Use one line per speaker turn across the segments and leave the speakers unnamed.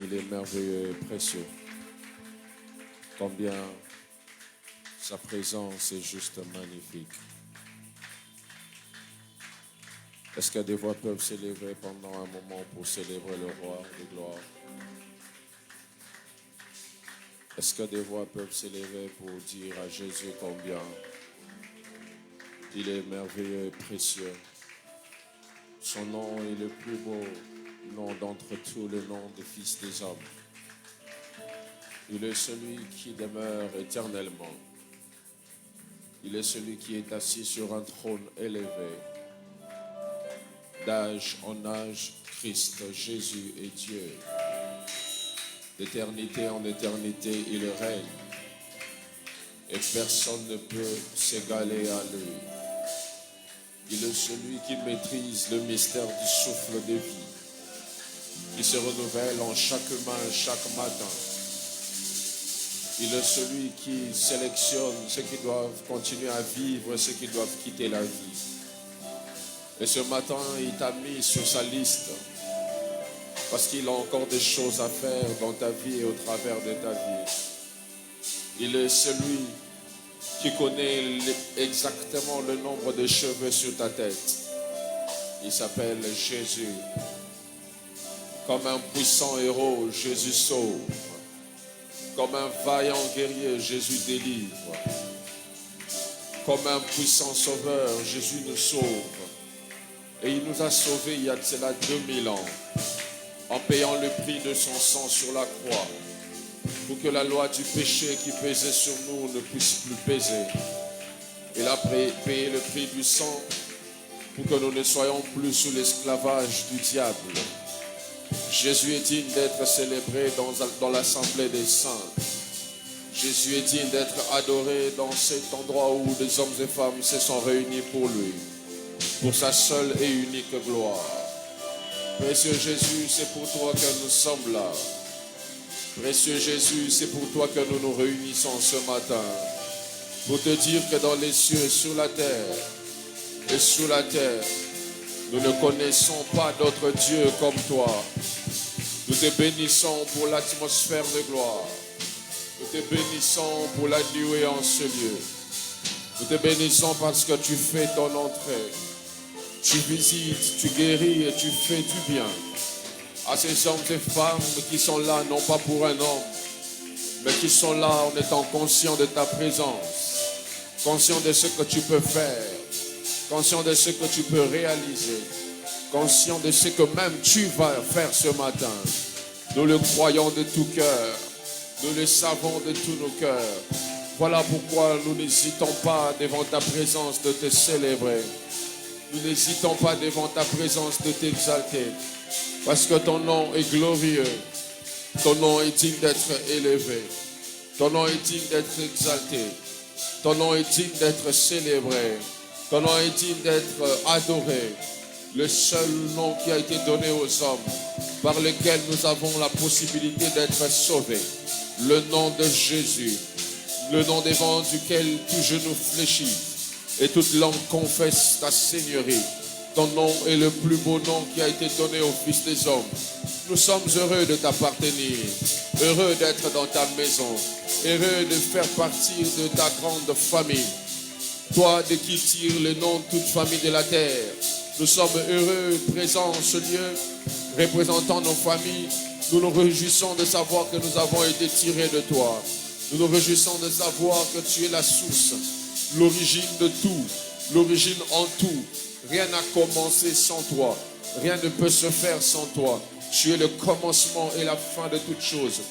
Il est merveilleux et précieux. Combien sa présence est juste magnifique. Est-ce que des voix peuvent s'élever pendant un moment pour célébrer le roi de gloire? Est-ce que des voix peuvent s'élever pour dire à Jésus combien il est merveilleux et précieux? Son nom est le plus beau nom d'entre tous les noms des fils des hommes. Il est celui qui demeure éternellement. Il est celui qui est assis sur un trône élevé. D'âge en âge, Christ, Jésus est Dieu. D'éternité en éternité, il règne. Et personne ne peut s'égaler à lui. Il est celui qui maîtrise le mystère du souffle de vie, qui se renouvelle en chaque main, chaque matin. Il est celui qui sélectionne ceux qui doivent continuer à vivre et ceux qui doivent quitter la vie. Et ce matin, il t'a mis sur sa liste parce qu'il a encore des choses à faire dans ta vie et au travers de ta vie. Il est celui qui connaît exactement le nombre de cheveux sur ta tête. Il s'appelle Jésus. Comme un puissant héros, Jésus sauve. Comme un vaillant guerrier, Jésus délivre. Comme un puissant sauveur, Jésus nous sauve. Et il nous a sauvés il y a de cela 2000 ans, en payant le prix de son sang sur la croix, pour que la loi du péché qui pesait sur nous ne puisse plus peser. Il a payé le prix du sang pour que nous ne soyons plus sous l'esclavage du diable. Jésus est digne d'être célébré dans l'assemblée des saints. Jésus est digne d'être adoré dans cet endroit où des hommes et femmes se sont réunis pour lui, pour sa seule et unique gloire. Précieux Jésus, c'est pour toi que nous sommes là. Précieux Jésus, c'est pour toi que nous nous réunissons ce matin, pour te dire que dans les cieux, sur la terre et sous la terre, nous ne connaissons pas d'autre Dieu comme toi. Nous te bénissons pour l'atmosphère de gloire. Nous te bénissons pour la nuée en ce lieu. Nous te bénissons parce que tu fais ton entrée. Tu visites, tu guéris et tu fais du bien à ces hommes et femmes qui sont là, non pas pour un homme, mais qui sont là en étant conscients de ta présence, conscients de ce que tu peux faire, conscients de ce que tu peux réaliser, conscients de ce que même tu vas faire ce matin. Nous le croyons de tout cœur, nous le savons de tous nos cœurs. Voilà pourquoi nous n'hésitons pas devant ta présence de te célébrer. Nous n'hésitons pas devant ta présence de t'exalter, parce que ton nom est glorieux, ton nom est digne d'être élevé, ton nom est digne d'être exalté, ton nom est digne d'être célébré, ton nom est digne d'être adoré. Le seul nom qui a été donné aux hommes, par lequel nous avons la possibilité d'être sauvés, le nom de Jésus, le nom devant duquel tout genou fléchit et toute langue confesse ta seigneurie. Ton nom est le plus beau nom qui a été donné aux fils des hommes. Nous sommes heureux de t'appartenir, heureux d'être dans ta maison, heureux de faire partie de ta grande famille. Toi de qui tire le nom de toute famille de la terre. Nous sommes heureux, présents en ce lieu, représentant nos familles. Nous nous réjouissons de savoir que nous avons été tirés de toi. Nous nous réjouissons de savoir que tu es la source, l'origine de tout, l'origine en tout. Rien n'a commencé sans toi. Rien ne peut se faire sans toi. Tu es le commencement et la fin de toutes choses.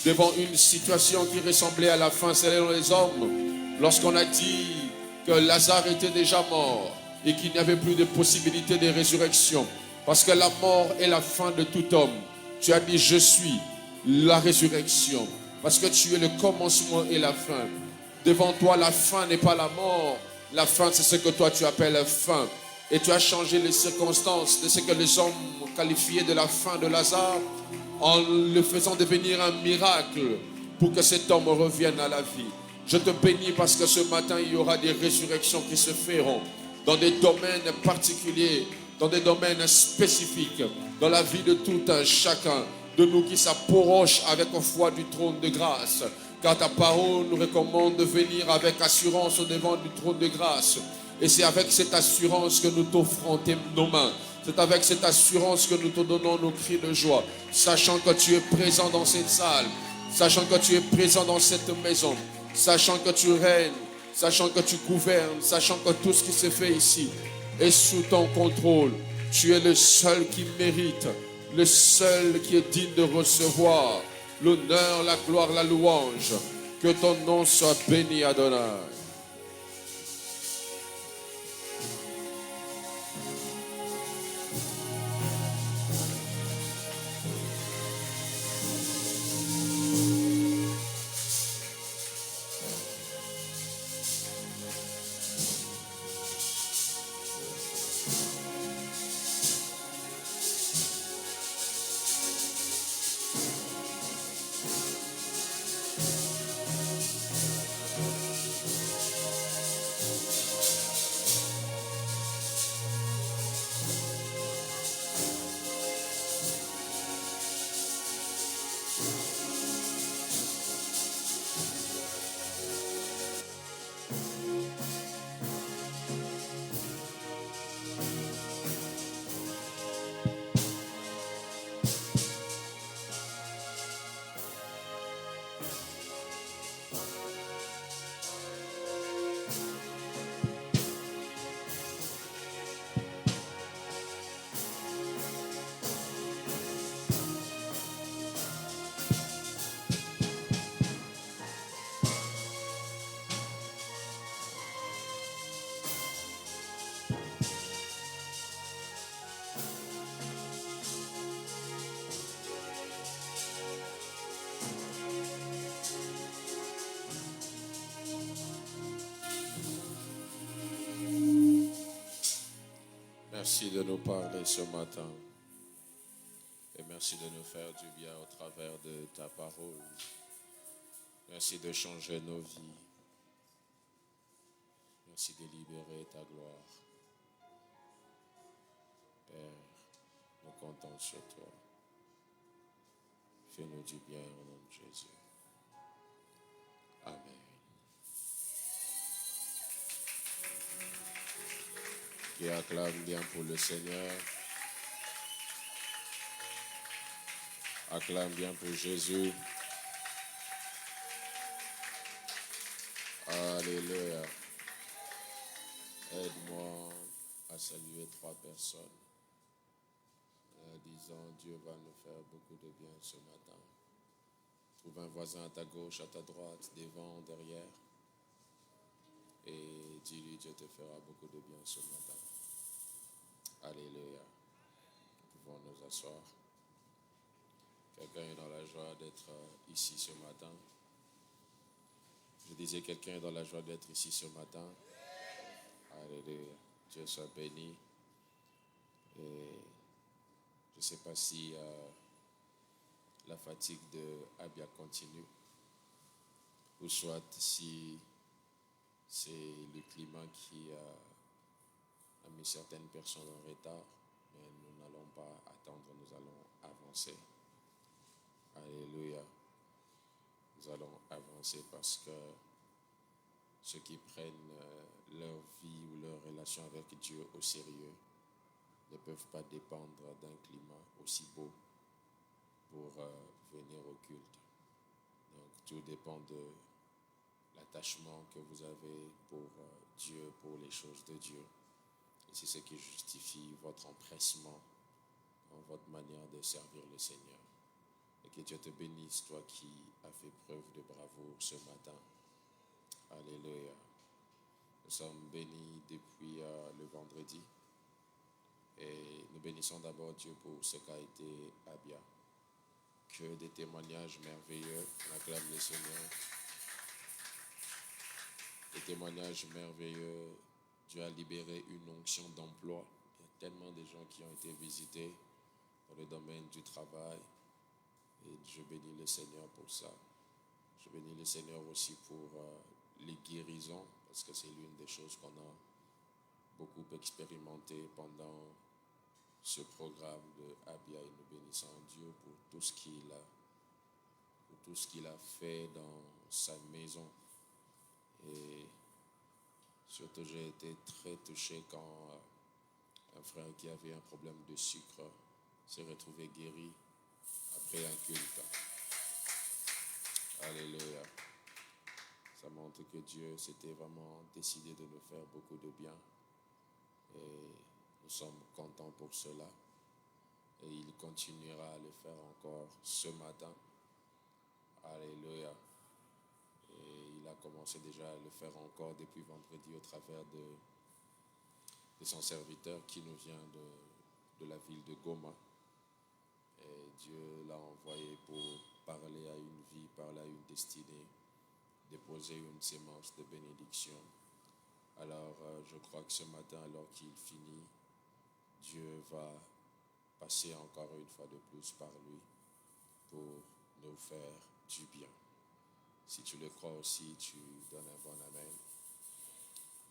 Devant une situation qui ressemblait à la fin selon les hommes, lorsqu'on a dit que Lazare était déjà mort et qu'il n'y avait plus de possibilité de résurrection, parce que la mort est la fin de tout homme, tu as dit je suis la résurrection, parce que tu es le commencement et la fin. Devant toi, la fin n'est pas la mort. La fin, c'est ce que toi tu appelles fin. Et tu as changé les circonstances de ce que les hommes qualifiaient de la fin de Lazare en le faisant devenir un miracle pour que cet homme revienne à la vie. Je te bénis parce que ce matin, il y aura des résurrections qui se feront dans des domaines particuliers, dans des domaines spécifiques, dans la vie de tout un chacun. de nous qui s'approchent avec foi du trône de grâce. Car ta parole nous recommande de venir avec assurance au devant du trône de grâce. Et c'est avec cette assurance que nous t'offrons nos mains. C'est avec cette assurance que nous te donnons nos cris de joie, sachant que tu es présent dans cette salle, sachant que tu es présent dans cette maison, sachant que tu règnes, sachant que tu gouvernes, sachant que tout ce qui se fait ici est sous ton contrôle. Tu es le seul qui mérite, le seul qui est digne de recevoir l'honneur, la gloire, la louange. Que ton nom soit béni, Adonai. Merci de nous parler ce matin. Et merci de nous faire du bien au travers de ta parole. Merci de changer nos vies. Merci de libérer ta gloire. Père, nous comptons sur toi. Fais-nous du bien au nom de Jésus. Amen. Qui acclame bien pour le Seigneur. Acclame bien pour Jésus. Alléluia. Aide-moi à saluer 3 personnes. Disant, Dieu va nous faire beaucoup de bien ce matin. Trouve un voisin à ta gauche, à ta droite, devant, derrière. Et dis-lui, Dieu te fera beaucoup de bien ce matin. Alléluia. Nous pouvons nous asseoir. Quelqu'un est dans la joie d'être ici ce matin. Je disais, quelqu'un est dans la joie d'être ici ce matin. Alléluia. Dieu soit béni. Et je ne sais pas si la fatigue de Abia continue, ou soit si c'est le climat qui a mis certaines personnes en retard, mais nous n'allons pas attendre, nous allons avancer. Alléluia. Nous allons avancer parce que ceux qui prennent leur vie ou leur relation avec Dieu au sérieux ne peuvent pas dépendre d'un climat aussi beau pour venir au culte. Donc tout dépend de l'attachement que vous avez pour Dieu, pour les choses de Dieu. Et c'est ce qui justifie votre empressement dans votre manière de servir le Seigneur. Et que Dieu te bénisse, toi qui as fait preuve de bravoure ce matin. Alléluia. Nous sommes bénis depuis le vendredi. Et nous bénissons d'abord Dieu pour ce qu'a été Abia. Que des témoignages merveilleux. On acclame le Seigneur. Des témoignages merveilleux. Dieu a libéré une onction d'emploi. Il y a tellement de gens qui ont été visités dans le domaine du travail. Et je bénis le Seigneur pour ça. Je bénis le Seigneur aussi pour les guérisons, parce que c'est l'une des choses qu'on a beaucoup expérimenté pendant ce programme de Abia et nous bénissons Dieu pour tout ce qu'il a fait dans sa maison. Et surtout, j'ai été très touché quand un frère qui avait un problème de sucre s'est retrouvé guéri après un culte. Alléluia. Ça montre que Dieu s'était vraiment décidé de nous faire beaucoup de bien. Et nous sommes contents pour cela. Et il continuera à le faire encore ce matin. Alléluia. Et il a commencé déjà à le faire encore depuis vendredi au travers de son serviteur qui nous vient de la ville de Goma. Et Dieu l'a envoyé pour parler à une vie, parler à une destinée, déposer une sémence de bénédiction. Alors, je crois que ce matin, alors qu'il finit, Dieu va passer encore une fois de plus par lui pour nous faire du bien. Si tu le crois aussi, tu donnes un bon amen.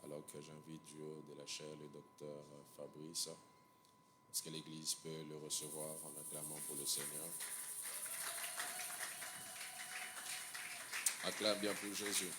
Alors que j'invite du haut de la chaire le docteur Fabrice, est-ce que l'Église peut le recevoir en acclamant pour le Seigneur? Acclame bien pour Jésus.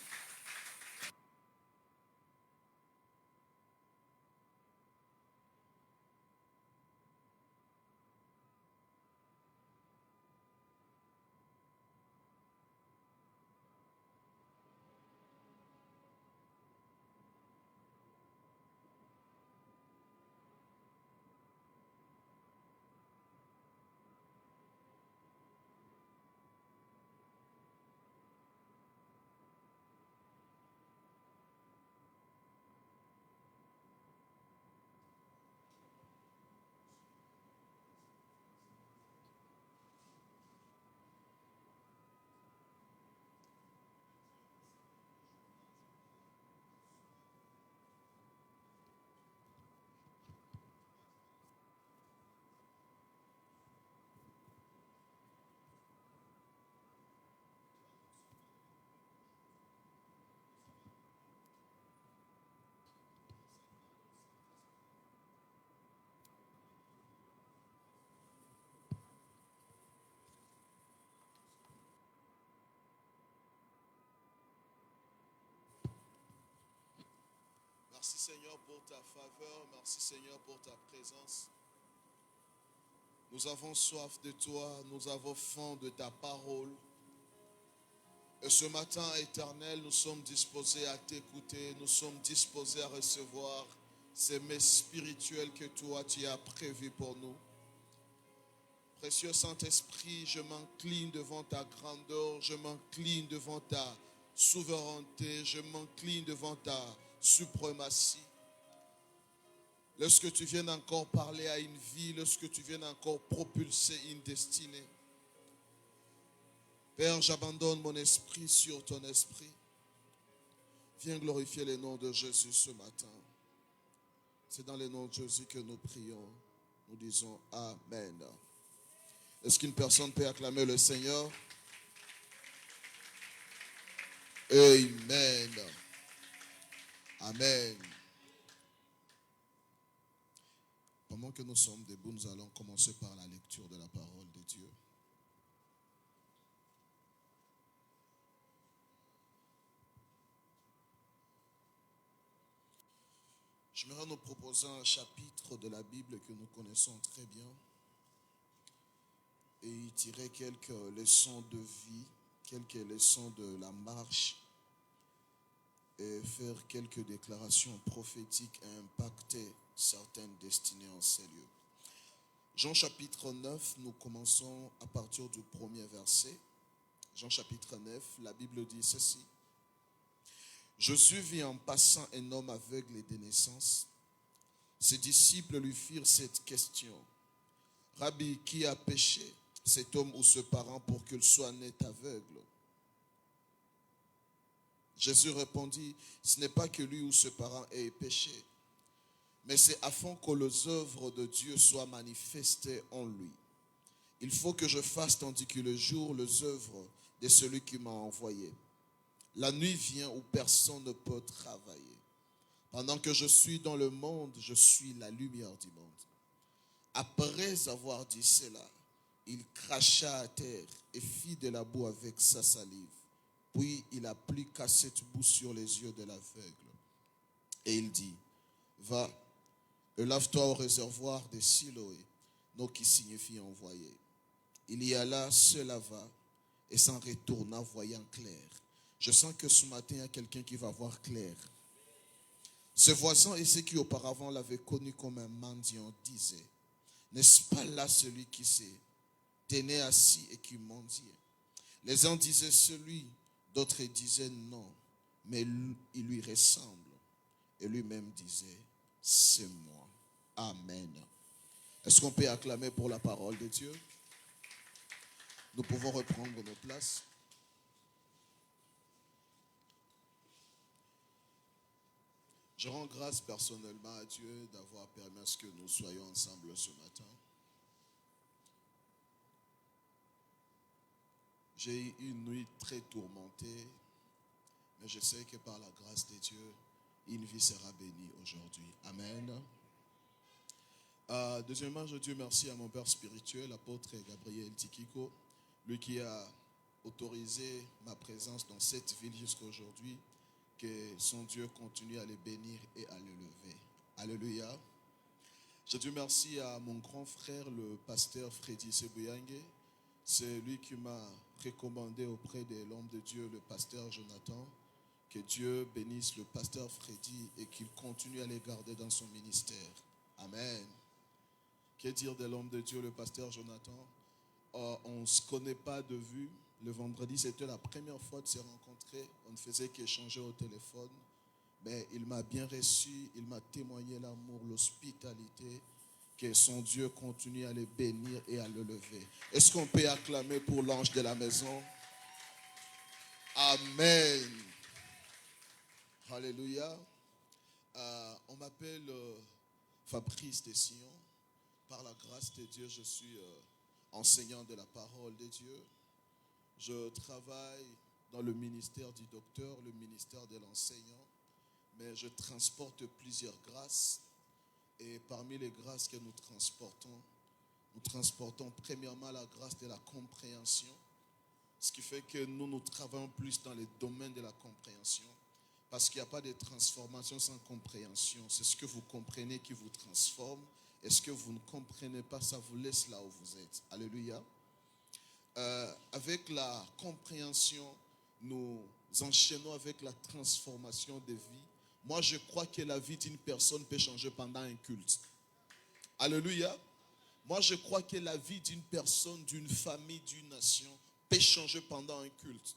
Merci Seigneur pour ta faveur, merci Seigneur pour ta présence. Nous avons soif de toi, nous avons faim de ta parole. Et ce matin, Éternel, nous sommes disposés à t'écouter, nous sommes disposés à recevoir ces mets spirituels que toi tu as prévus pour nous. Précieux Saint-Esprit, je m'incline devant ta grandeur, je m'incline devant ta souveraineté, je m'incline devant ta suprématie. Lorsque tu viens encore parler à une vie, lorsque tu viens encore propulser une destinée. Père, j'abandonne mon esprit sur ton esprit. Viens glorifier le nom de Jésus ce matin. C'est dans le nom de Jésus que nous prions. Nous disons Amen. Est-ce qu'une personne peut acclamer le Seigneur? Amen. Amen. Pendant que nous sommes debout, nous allons commencer par la lecture de la parole de Dieu. J'aimerais nous proposer un chapitre de la Bible que nous connaissons très bien et y tirer quelques leçons de vie, quelques leçons de la marche et faire quelques déclarations prophétiques et impacter certaines destinées en ces lieux. Jean chapitre 9, nous commençons à partir du premier verset. Jean chapitre 9, la Bible dit ceci. Jésus vit en passant un homme aveugle et de naissance. Ses disciples lui firent cette question. Rabbi, qui a péché, cet homme ou ce parent, pour qu'il soit né aveugle? Jésus répondit, ce n'est pas que lui ou ce parent ait péché, mais c'est afin que les œuvres de Dieu soient manifestées en lui. Il faut que je fasse tandis que le jour, les œuvres de celui qui m'a envoyé. La nuit vient où personne ne peut travailler. Pendant que je suis dans le monde, je suis la lumière du monde. Après avoir dit cela, il cracha à terre et fit de la boue avec sa salive. Puis il appliqua cette boue sur les yeux de l'aveugle. Et il dit, va, et lave-toi au réservoir de Siloé, nom qui signifie envoyé. Il y alla, se lava et s'en retourna voyant clair. Je sens que ce matin, il y a quelqu'un qui va voir clair. Ses voisins et ceux qui auparavant l'avaient connu comme un mendiant disaient, n'est-ce pas là celui qui se tenait assis et qui mendiait? Les uns disaient celui, d'autres disaient non, mais il lui ressemble. Et lui-même disait, c'est moi. Amen. Est-ce qu'on peut acclamer pour la parole de Dieu? Nous pouvons reprendre nos places. Je rends grâce personnellement à Dieu d'avoir permis à ce que nous soyons ensemble ce matin. J'ai eu une nuit très tourmentée, mais je sais que par la grâce de Dieu, une vie sera bénie aujourd'hui. Amen. Deuxièmement, je dis merci à mon père spirituel, l'apôtre Gabriel Tikiko, lui qui a autorisé ma présence dans cette ville jusqu'à aujourd'hui. Que son Dieu continue à les bénir et à les lever. Alléluia. Je dis merci à mon grand frère, le pasteur Freddy Sebouyangue. C'est lui qui m'a recommandé auprès de l'homme de Dieu, le pasteur Jonathan. Que Dieu bénisse le pasteur Freddy et qu'il continue à les garder dans son ministère. Amen. Que dire de l'homme de Dieu, le pasteur Jonathan? On ne se connaît pas de vue. Le vendredi, c'était la première fois de se rencontrer. On ne faisait qu'échanger au téléphone. Mais il m'a bien reçu. Il m'a témoigné l'amour, l'hospitalité. Que son Dieu continue à le bénir et à le lever. Est-ce qu'on peut acclamer pour l'ange de la maison? Amen. Alléluia. On m'appelle Fabrice Desillon. Par la grâce de Dieu, je suis enseignant de la parole de Dieu. Je travaille dans le ministère du docteur, le ministère de l'enseignant, mais je transporte plusieurs grâces. Et parmi les grâces que nous transportons premièrement la grâce de la compréhension, ce qui fait que nous travaillons plus dans les domaines de la compréhension, parce qu'il n'y a pas de transformation sans compréhension. C'est ce que vous comprenez qui vous transforme. Et ce que vous ne comprenez pas, ça vous laisse là où vous êtes. Alléluia. Avec la compréhension, nous enchaînons avec la transformation de vie. Moi, je crois que la vie d'une personne peut changer pendant un culte. Alléluia. Moi, je crois que la vie d'une personne, d'une famille, d'une nation peut changer pendant un culte.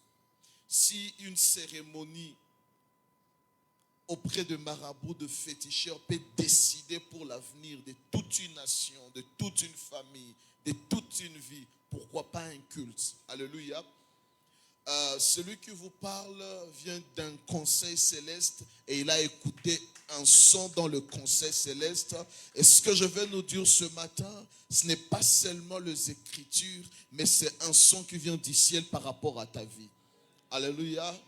Si une cérémonie auprès de marabouts, de féticheurs peut décider pour l'avenir de toute une nation, de toute une famille, de toute une vie, pourquoi pas un culte? Alléluia. Celui qui vous parle vient d'un conseil céleste et il a écouté un son dans le conseil céleste. Et ce que je vais nous dire ce matin, ce n'est pas seulement les Écritures, mais c'est un son qui vient du ciel par rapport à ta vie. Alléluia.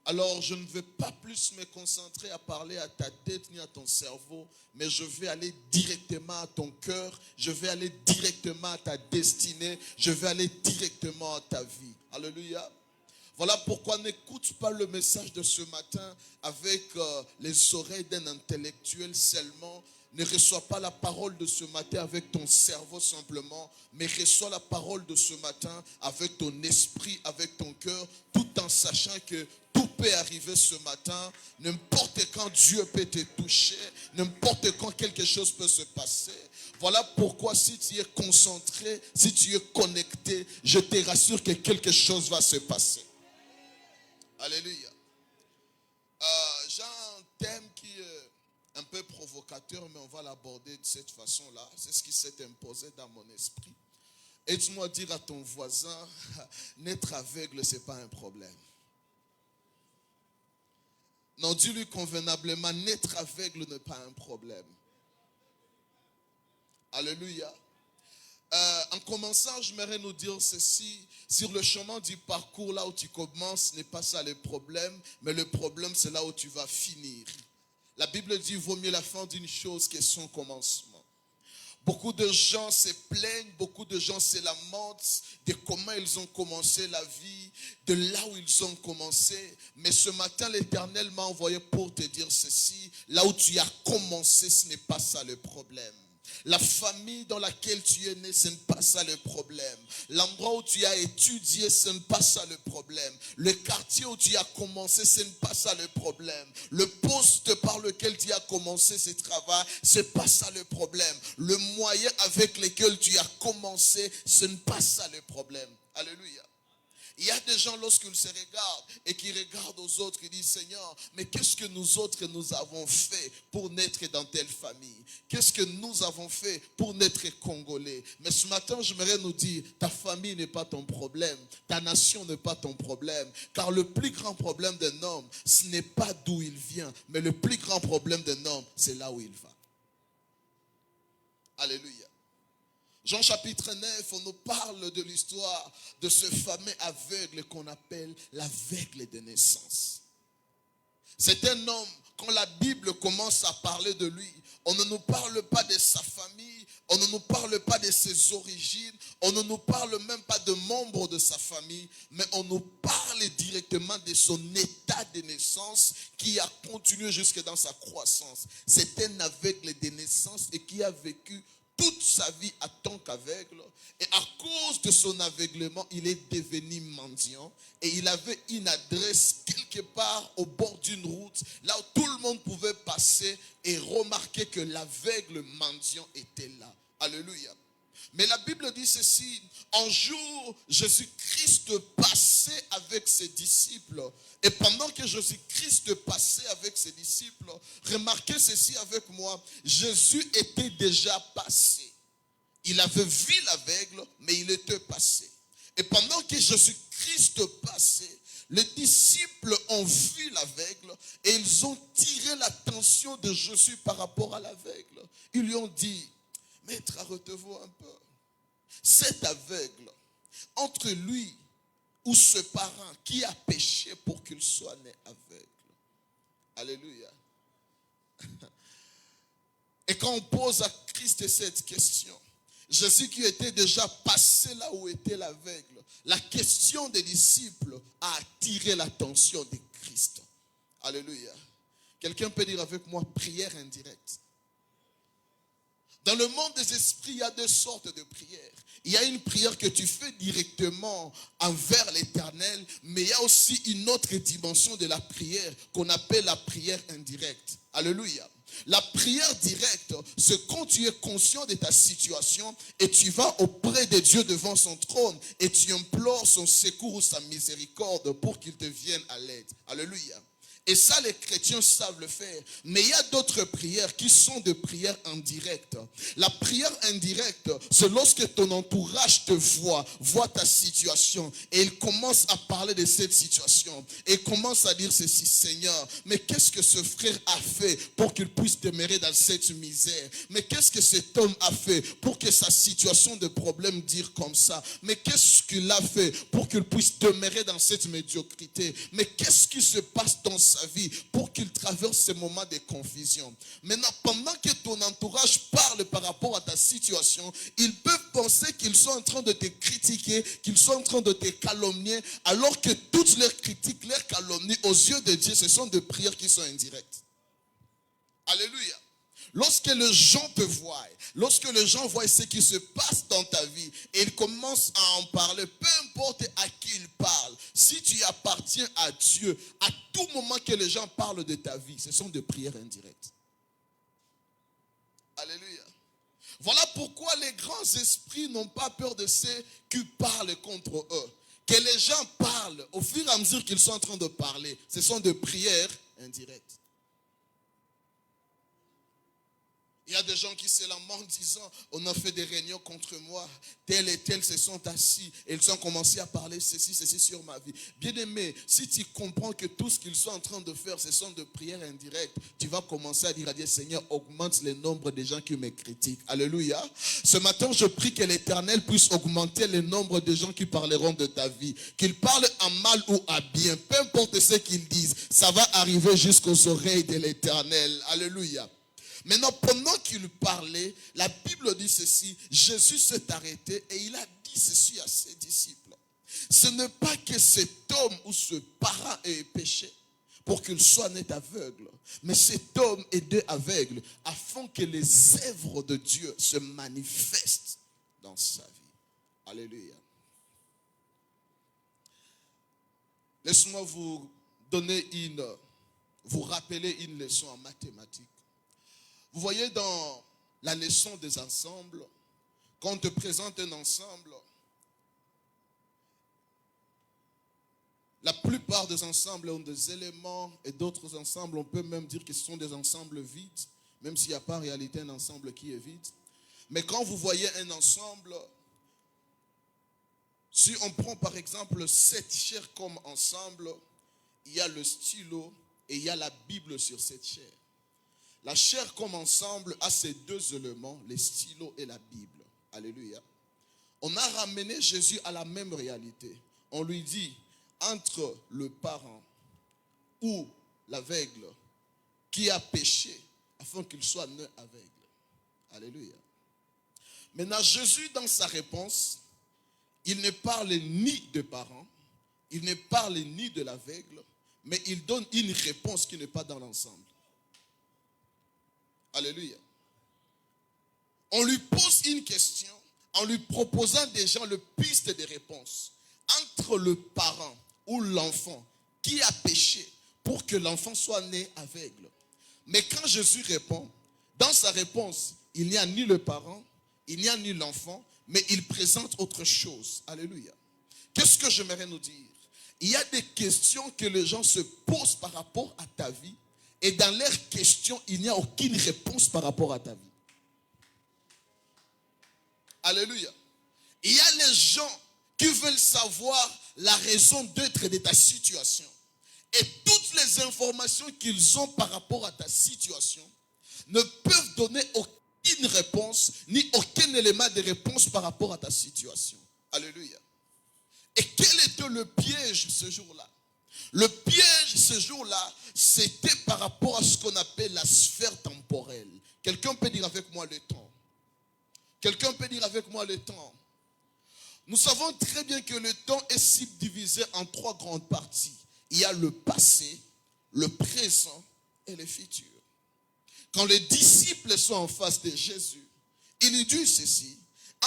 Alors, je ne vais pas plus me concentrer à parler à ta tête ni à ton cerveau, mais je vais aller directement à ton cœur, je vais aller directement à ta destinée, je vais aller directement à ta vie. Alléluia. Voilà pourquoi n'écoute pas le message de ce matin avec les oreilles d'un intellectuel seulement. Ne reçois pas la parole de ce matin avec ton cerveau simplement, mais reçois la parole de ce matin avec ton esprit, avec ton cœur, tout en sachant que tout peut arriver ce matin. N'importe quand Dieu peut te toucher, n'importe quand quelque chose peut se passer. Voilà pourquoi si tu es concentré, si tu es connecté, je te rassure que quelque chose va se passer. Alléluia. J'ai un thème qui est un peu provocateur, mais on va l'aborder de cette façon-là. C'est ce qui s'est imposé dans mon esprit. Aide-moi à dire à ton voisin, n'être aveugle, ce n'est pas un problème. Non, dis-lui convenablement, n'être aveugle n'est pas un problème. Alléluia. En commençant, j'aimerais nous dire ceci. Sur le chemin du parcours, là où tu commences, ce n'est pas ça le problème, mais le problème, c'est là où tu vas finir. La Bible dit, vaut mieux la fin d'une chose que son commencement. Beaucoup de gens se plaignent, beaucoup de gens se lamentent de comment ils ont commencé la vie, de là où ils ont commencé. Mais ce matin, l'Éternel m'a envoyé pour te dire ceci. Là où tu as commencé, ce n'est pas ça le problème. La famille dans laquelle tu es né, ce n'est pas ça le problème. L'endroit où tu as étudié, ce n'est pas ça le problème. Le quartier où tu as commencé, ce n'est pas ça le problème. Le poste par lequel tu as commencé ce travail, ce n'est pas ça le problème. Le moyen avec lequel tu as commencé, ce n'est pas ça le problème. Alléluia. Il y a des gens, lorsqu'ils se regardent et qui regardent aux autres, ils disent, Seigneur, mais qu'est-ce que nous autres, nous avons fait pour naître dans telle famille? Qu'est-ce que nous avons fait pour naître congolais? Mais ce matin, j'aimerais nous dire, ta famille n'est pas ton problème, ta nation n'est pas ton problème, car le plus grand problème d'un homme, ce n'est pas d'où il vient, mais le plus grand problème d'un homme, c'est là où il va. Alléluia. Jean chapitre 9, on nous parle de l'histoire de ce fameux aveugle qu'on appelle l'aveugle de naissance. C'est un homme, quand la Bible commence à parler de lui, on ne nous parle pas de sa famille, on ne nous parle pas de ses origines, on ne nous parle même pas de membres de sa famille, mais on nous parle directement de son état de naissance qui a continué jusque dans sa croissance. C'est un aveugle de naissance et qui a vécu toute sa vie en tant qu'aveugle, et à cause de son aveuglement, il est devenu mendiant, et il avait une adresse quelque part au bord d'une route, là où tout le monde pouvait passer et remarquer que l'aveugle mendiant était là. Alléluia. Mais la Bible dit ceci, un jour, Jésus-Christ passait avec ses disciples. Et pendant que Jésus-Christ passait avec ses disciples, remarquez ceci avec moi, Jésus était déjà passé. Il avait vu l'aveugle, mais il était passé. Et pendant que Jésus-Christ passait, les disciples ont vu l'aveugle et ils ont tiré l'attention de Jésus par rapport à l'aveugle. Ils lui ont dit, Maître, arrêtez-vous un peu. Cet aveugle, entre lui ou ce parent qui a péché pour qu'il soit né aveugle. Alléluia. Et quand on pose à Christ cette question, Jésus qui était déjà passé là où était l'aveugle, la question des disciples a attiré l'attention de Christ. Alléluia. Quelqu'un peut dire avec moi prière indirecte. Dans le monde des esprits, il y a deux sortes de prières. Il y a une prière que tu fais directement envers l'Éternel, mais il y a aussi une autre dimension de la prière qu'on appelle la prière indirecte. Alléluia. La prière directe, c'est quand tu es conscient de ta situation et tu vas auprès de Dieu devant son trône et tu implores son secours ou sa miséricorde pour qu'il te vienne à l'aide. Alléluia. Et ça, les chrétiens savent le faire. Mais il y a d'autres prières qui sont des prières indirectes. La prière indirecte, c'est lorsque ton entourage te voit ta situation, et il commence à parler de cette situation. Et il commence à dire ceci, Seigneur, mais qu'est-ce que ce frère a fait pour qu'il puisse demeurer dans cette misère? Mais qu'est-ce que cet homme a fait pour que sa situation de problème dure comme ça? Mais qu'est-ce qu'il a fait pour qu'il puisse demeurer dans cette médiocrité? Mais qu'est-ce qui se passe dans sa vie pour qu'il traverse ces moments de confusion? Maintenant, pendant que ton entourage parle par rapport à ta situation, ils peuvent penser qu'ils sont en train de te critiquer, qu'ils sont en train de te calomnier, alors que toutes leurs critiques, leurs calomnies, aux yeux de Dieu, ce sont des prières qui sont indirectes. Alléluia. Lorsque les gens te voient, lorsque les gens voient ce qui se passe dans ta vie et ils commencent à en parler, peu importe à qui ils parlent, si tu appartiens à Dieu, à tout moment que les gens parlent de ta vie, ce sont des prières indirectes. Alléluia. Voilà pourquoi les grands esprits n'ont pas peur de ceux qui parlent contre eux. Que les gens parlent, au fur et à mesure qu'ils sont en train de parler, ce sont des prières indirectes. Il y a des gens qui se lamentent disant, on a fait des réunions contre moi, tel et tel se sont assis et ils ont commencé à parler ceci sur ma vie. Bien-aimé, si tu comprends que tout ce qu'ils sont en train de faire, ce sont des prières indirectes, tu vas commencer à dire à Dieu, Seigneur, augmente le nombre de gens qui me critiquent. Alléluia. Ce matin, je prie que l'Éternel puisse augmenter le nombre de gens qui parleront de ta vie. Qu'ils parlent en mal ou en bien, peu importe ce qu'ils disent, ça va arriver jusqu'aux oreilles de l'Éternel. Alléluia. Maintenant, pendant qu'il parlait, la Bible dit ceci, Jésus s'est arrêté et il a dit ceci à ses disciples. Ce n'est pas que cet homme ou ce parent ait péché pour qu'il soit né aveugle, mais cet homme est né aveugle afin que les œuvres de Dieu se manifestent dans sa vie. Alléluia. Laisse-moi vous rappeler une leçon en mathématiques. Vous voyez dans la leçon des ensembles, quand on te présente un ensemble, la plupart des ensembles ont des éléments et d'autres ensembles, on peut même dire que ce sont des ensembles vides, même s'il n'y a pas en réalité un ensemble qui est vide. Mais quand vous voyez un ensemble, si on prend par exemple cette chair comme ensemble, il y a le stylo et il y a la Bible sur cette chair. La chair comme ensemble a ces deux éléments, les stylos et la Bible. Alléluia. On a ramené Jésus à la même réalité. On lui dit, entre le parent ou l'aveugle qui a péché afin qu'il soit né aveugle. Alléluia. Maintenant, Jésus, dans sa réponse, il ne parle ni de parents, il ne parle ni de l'aveugle, mais il donne une réponse qui n'est pas dans l'ensemble. Alléluia. On lui pose une question en lui proposant déjà le piste de réponse. Entre le parent ou l'enfant qui a péché pour que l'enfant soit né aveugle. Mais quand Jésus répond, dans sa réponse, il n'y a ni le parent, il n'y a ni l'enfant, mais il présente autre chose. Alléluia. Qu'est-ce que j'aimerais nous dire? Il y a des questions que les gens se posent par rapport à ta vie et dans leurs questions, il n'y a aucune réponse par rapport à ta vie. Alléluia. Il y a les gens qui veulent savoir la raison d'être de ta situation. Et toutes les informations qu'ils ont par rapport à ta situation ne peuvent donner aucune réponse, ni aucun élément de réponse par rapport à ta situation. Alléluia. Et quel était le piège ce jour-là? Le piège ce jour-là, c'était par rapport à ce qu'on appelle la sphère temporelle. Quelqu'un peut dire avec moi le temps. Quelqu'un peut dire avec moi le temps. Nous savons très bien que le temps est subdivisé en trois grandes parties. Il y a le passé, le présent et le futur. Quand les disciples sont en face de Jésus, il dit ceci,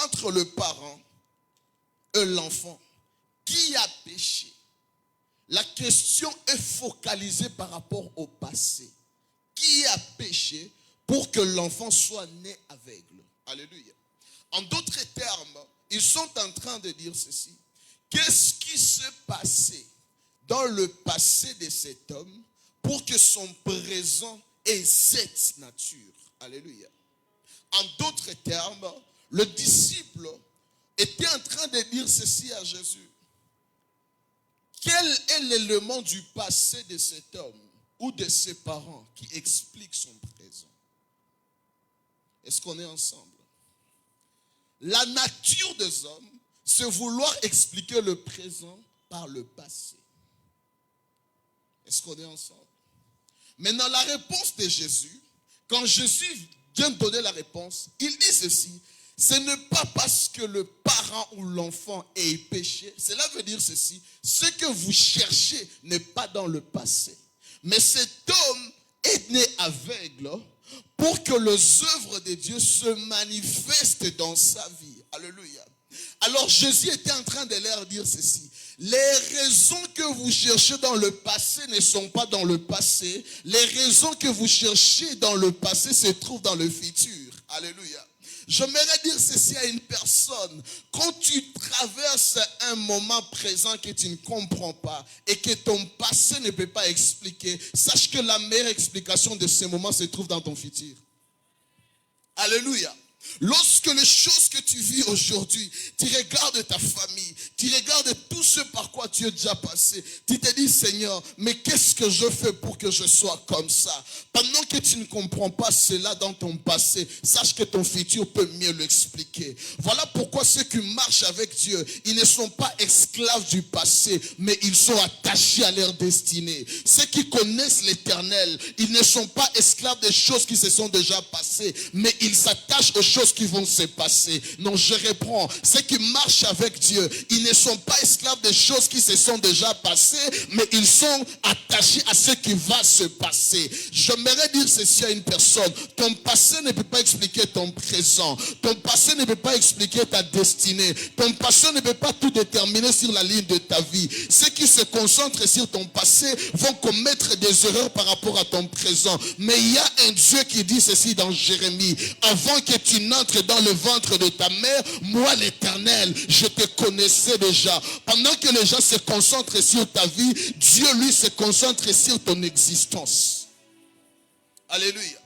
entre le parent et l'enfant, qui a péché? La question est focalisée par rapport au passé. Qui a péché pour que l'enfant soit né aveugle? Alléluia. En d'autres termes, ils sont en train de dire ceci. Qu'est-ce qui s'est passé dans le passé de cet homme pour que son présent ait cette nature? Alléluia. En d'autres termes, le disciple était en train de dire ceci à Jésus. Quel est l'élément du passé de cet homme ou de ses parents qui explique son présent? Est-ce qu'on est ensemble? La nature des hommes, c'est vouloir expliquer le présent par le passé. Est-ce qu'on est ensemble? Maintenant, la réponse de Jésus, quand Jésus vient de donner la réponse, il dit ceci. Ce n'est pas parce que le parent ou l'enfant ait péché. Cela veut dire ceci. Ce que vous cherchez n'est pas dans le passé. Mais cet homme est né aveugle pour que les œuvres de Dieu se manifestent dans sa vie. Alléluia. Alors Jésus était en train de leur dire ceci. Les raisons que vous cherchez dans le passé ne sont pas dans le passé. Les raisons que vous cherchez dans le passé se trouvent dans le futur. Alléluia. J'aimerais dire ceci à une personne. Quand tu traverses un moment présent que tu ne comprends pas et que ton passé ne peut pas expliquer, sache que la meilleure explication de ce moment se trouve dans ton futur. Alléluia. Lorsque les choses que tu vis aujourd'hui, tu regardes ta famille, tu regardes tout ce par quoi tu es déjà passé, tu te dis Seigneur, mais qu'est-ce que je fais pour que je sois comme ça? Pendant que tu ne comprends pas cela dans ton passé, sache que ton futur peut mieux l'expliquer. Voilà pourquoi ceux qui marchent avec Dieu, ils ne sont pas esclaves du passé, mais ils sont attachés à leur destinée. Ceux qui connaissent l'Éternel, ils ne sont pas esclaves des choses qui se sont déjà passées, mais ils s'attachent aux choses qui vont se passer. Non, je reprends. Ceux qui marchent avec Dieu, ils ne sont pas esclaves des choses qui se sont déjà passées, mais ils sont attachés à ce qui va se passer. J'aimerais dire ceci à une personne. Ton passé ne peut pas expliquer ton présent. Ton passé ne peut pas expliquer ta destinée. Ton passé ne peut pas tout déterminer sur la ligne de ta vie. Ceux qui se concentrent sur ton passé vont commettre des erreurs par rapport à ton présent. Mais il y a un Dieu qui dit ceci dans Jérémie. Avant que tu n'entres dans le ventre de ta mère, moi l'Éternel, je te connaissais déjà. Pendant que les gens se concentrent sur ta vie, Dieu lui se concentre sur ton existence. Alléluia.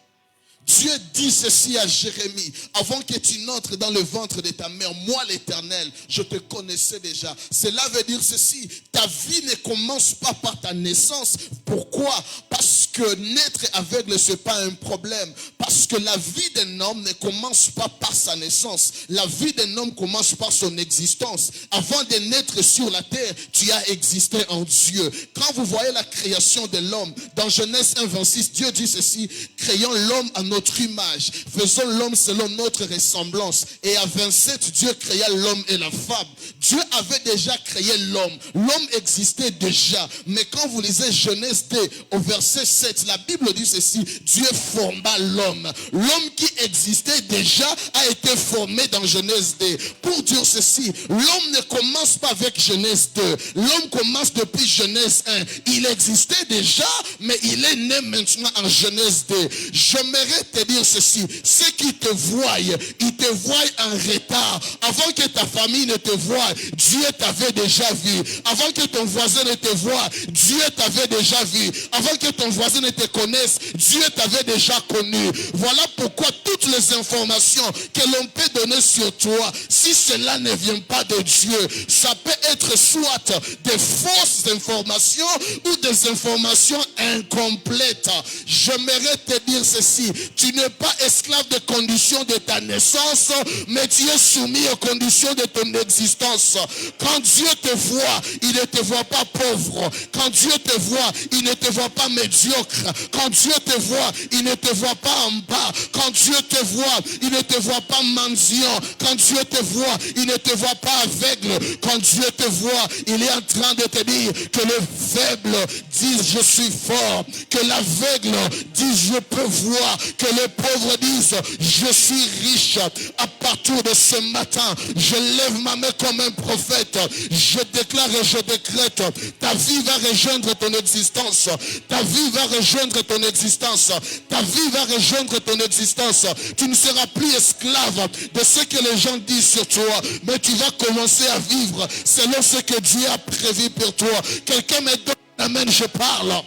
Dieu dit ceci à Jérémie, avant que tu n'entres dans le ventre de ta mère, moi l'Éternel, je te connaissais déjà. Cela veut dire ceci, ta vie ne commence pas par ta naissance. Pourquoi? Parce que naître aveugle, ce n'est pas un problème. Parce que la vie d'un homme ne commence pas par sa naissance. La vie d'un homme commence par son existence. Avant de naître sur la terre, tu as existé en Dieu. Quand vous voyez la création de l'homme, dans Genèse 1:26, Dieu dit ceci, créons l'homme à notre image, faisons l'homme selon notre ressemblance. Et à 27, Dieu créa l'homme et la femme. Dieu avait déjà créé l'homme. L'homme existait déjà. Mais quand vous lisez Genèse 2 au verset 7, la Bible dit ceci, Dieu forma l'homme. L'homme qui existait déjà a été formé dans Genèse 2. Pour dire ceci, l'homme ne commence pas avec Genèse 2. L'homme commence depuis Genèse 1. Il existait déjà, mais il est né maintenant en Genèse 2. J'aimerais te dire ceci, ceux qui te voient, ils te voient en retard. Avant que ta famille ne te voie, Dieu t'avait déjà vu. Avant que ton voisin ne te voie, Dieu t'avait déjà vu. Avant que ton voisin ne te connaisse, Dieu t'avait déjà connu. Voilà pourquoi toutes les informations que l'on peut donner sur toi, si cela ne vient pas de Dieu, ça peut être soit des fausses informations ou des informations incomplètes. J'aimerais te dire ceci, tu n'es pas esclave des conditions de ta naissance, mais tu es soumis aux conditions de ton existence. Quand Dieu te voit, il ne te voit pas pauvre. Quand Dieu te voit, il ne te voit pas médiocre. Quand Dieu te voit, il ne te voit pas en bas. Quand Dieu te voit, il ne te voit pas mendiant. Quand Dieu te voit, il ne te voit pas aveugle. Quand Dieu te voit, il est en train de te dire que le faible dise je suis fort, que l'aveugle dise je peux voir, que les pauvres disent je suis riche. À partir de ce matin, je lève ma main comme un prophète. Je déclare et je décrète, ta vie va rejoindre ton existence. Ta vie va rejoindre ton existence. Ta vie va rejoindre ton existence. Tu ne seras plus esclave de ce que les gens disent sur toi, mais tu vas commencer à vivre selon ce que Dieu a prévu pour toi. Quelqu'un me donne un amen, je parle.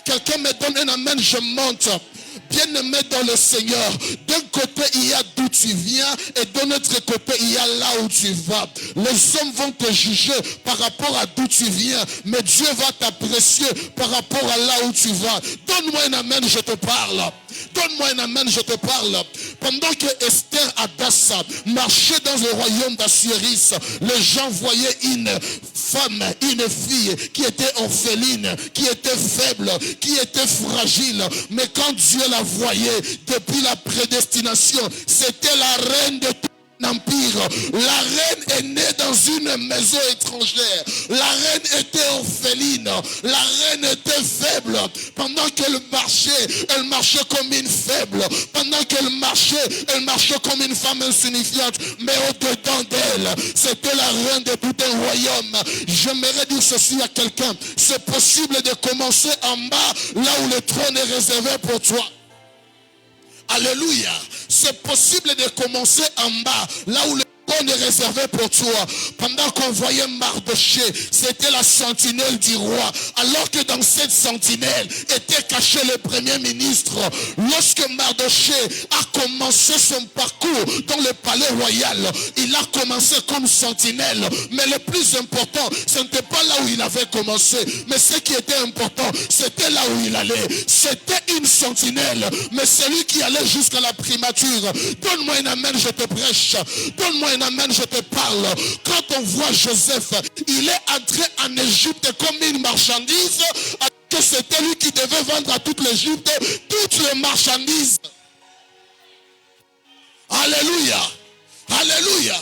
Quelqu'un me donne un amen, je monte. Bien-aimé dans le Seigneur, d'un côté il y a d'où tu viens et de l'autre côté il y a là où tu vas. Les hommes vont te juger par rapport à d'où tu viens, mais Dieu va t'apprécier par rapport à là où tu vas. Donne-moi un amen, je te parle. Donne-moi un amen, je te parle. Pendant que Esther Adassa marchait dans le royaume d'Assyrie, les gens voyaient une femme, une fille qui était orpheline, qui était faible, qui était fragile. Mais quand Dieu la voyait depuis la prédestination, c'était la reine de tout l'empire. La reine est née dans une maison étrangère. La reine était orpheline. La reine était faible. Pendant qu'elle marchait comme une faible. Pendant qu'elle marchait comme une femme insignifiante. Mais au-dedans d'elle, c'était la reine de tout un royaume. J'aimerais dire ceci à quelqu'un. C'est possible de commencer en bas, là où le trône est réservé pour toi. Alléluia. C'est possible de commencer en bas, là où le bonne est réservée pour toi. Pendant qu'on voyait Mardoché, c'était la sentinelle du roi. Alors que dans cette sentinelle était caché le premier ministre. Lorsque Mardoché a commencé son parcours dans le palais royal, il a commencé comme sentinelle. Mais le plus important, ce n'était pas là où il avait commencé. Mais ce qui était important, c'était là où il allait. C'était une sentinelle. Mais celui qui allait jusqu'à la primature. Donne-moi un amen, je te prêche. Donne-moi un amen, je te parle. Quand on voit Joseph, il est entré en Égypte comme une marchandise, que c'était lui qui devait vendre à toute l'Égypte toutes les marchandises. Alléluia. Alléluia.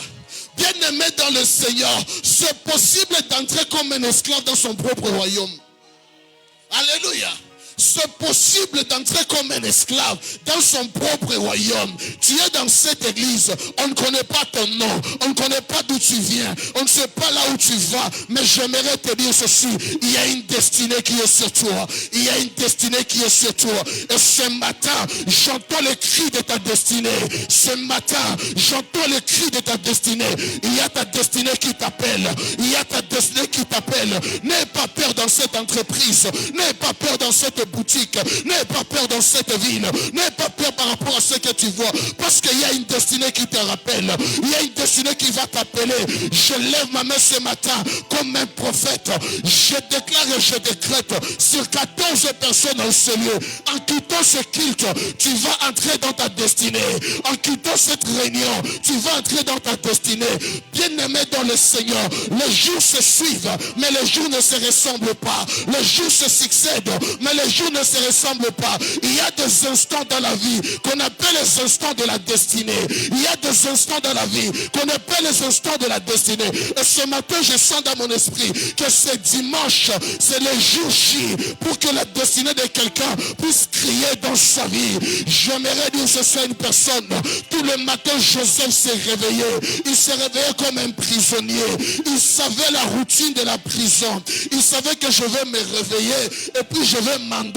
Bien-aimé dans le Seigneur, c'est possible d'entrer comme un esclave dans son propre royaume. Alléluia. C'est possible d'entrer comme un esclave dans son propre royaume. Tu es dans cette église, on ne connaît pas ton nom, on ne connaît pas d'où tu viens, on ne sait pas là où tu vas, mais j'aimerais te dire ceci, il y a une destinée qui est sur toi, il y a une destinée qui est sur toi. Et ce matin, j'entends le cri de ta destinée. Ce matin, j'entends le cri de ta destinée. Il y a ta destinée qui t'appelle, il y a ta destinée qui t'appelle. N'aie pas peur dans cette entreprise, n'aie pas peur dans cette boutique, n'aie pas peur dans cette ville, n'aie pas peur par rapport à ce que tu vois, parce qu'il y a une destinée qui te rappelle, il y a une destinée qui va t'appeler. Je lève ma main ce matin comme un prophète, je déclare et je décrète sur 14 personnes en ce lieu, en quittant ce culte, tu vas entrer dans ta destinée, en quittant cette réunion, tu vas entrer dans ta destinée. Bien-aimé dans le Seigneur, les jours se suivent, mais les jours ne se ressemblent pas, les jours se succèdent, mais les jours ne se ressemblent pas. Il y a des instants dans la vie qu'on appelle les instants de la destinée. Il y a des instants dans la vie qu'on appelle les instants de la destinée. Et ce matin, je sens dans mon esprit que ce dimanche, c'est le jour J pour que la destinée de quelqu'un puisse crier dans sa vie. J'aimerais dire que c'est une personne. Tout le matin, Joseph s'est réveillé. Il s'est réveillé comme un prisonnier. Il savait la routine de la prison. Il savait que je vais me réveiller et puis je vais m'endormir.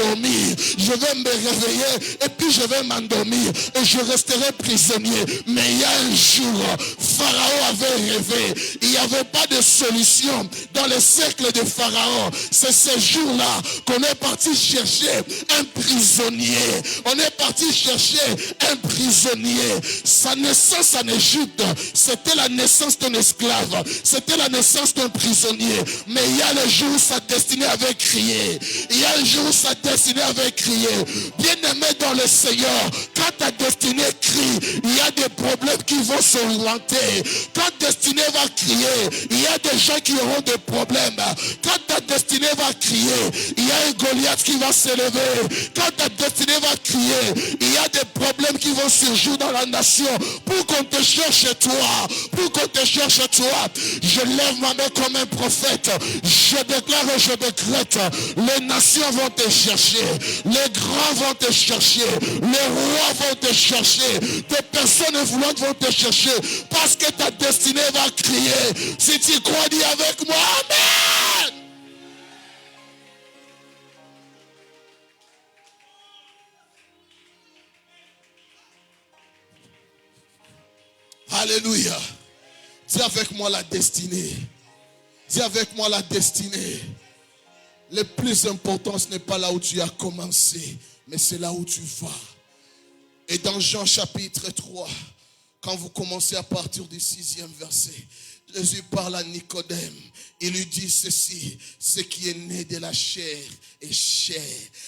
Je vais me réveiller et puis je vais m'endormir et je resterai prisonnier. Mais il y a un jour, Pharaon avait rêvé. Il n'y avait pas de solution dans le cercle de Pharaon. C'est ce jour-là qu'on est parti chercher un prisonnier. On est parti chercher un prisonnier. Sa naissance en Égypte, c'était la naissance d'un esclave. C'était la naissance d'un prisonnier. Mais il y a le jour où sa destinée avait crié. Il y a un jour où sa destinée avait crié. Bien-aimé dans le Seigneur, quand ta destinée crie, il y a des problèmes qui vont s'orienter. Quand ta destinée va crier, il y a des gens qui auront des problèmes. Quand ta destinée va crier, il y a un Goliath qui va s'élever. Quand ta destinée va crier, il y a des problèmes qui vont surgir dans la nation pour qu'on te cherche toi. Pour qu'on te cherche toi. Je lève ma main comme un prophète. Je déclare et je décrète. Les nations vont te chercher. Les grands vont te chercher. Les rois vont te chercher. Des personnes influentes vont te chercher. Parce que ta destinée va crier. Si tu crois, dis avec moi, Amen. Alléluia. Dis avec moi la destinée. Dis avec moi la destinée. Le plus important, ce n'est pas là où tu as commencé, mais c'est là où tu vas. Et dans Jean chapitre 3, quand vous commencez à partir du 6e verset, Jésus parle à Nicodème. Il lui dit ceci: ce qui est né de la chair est chair,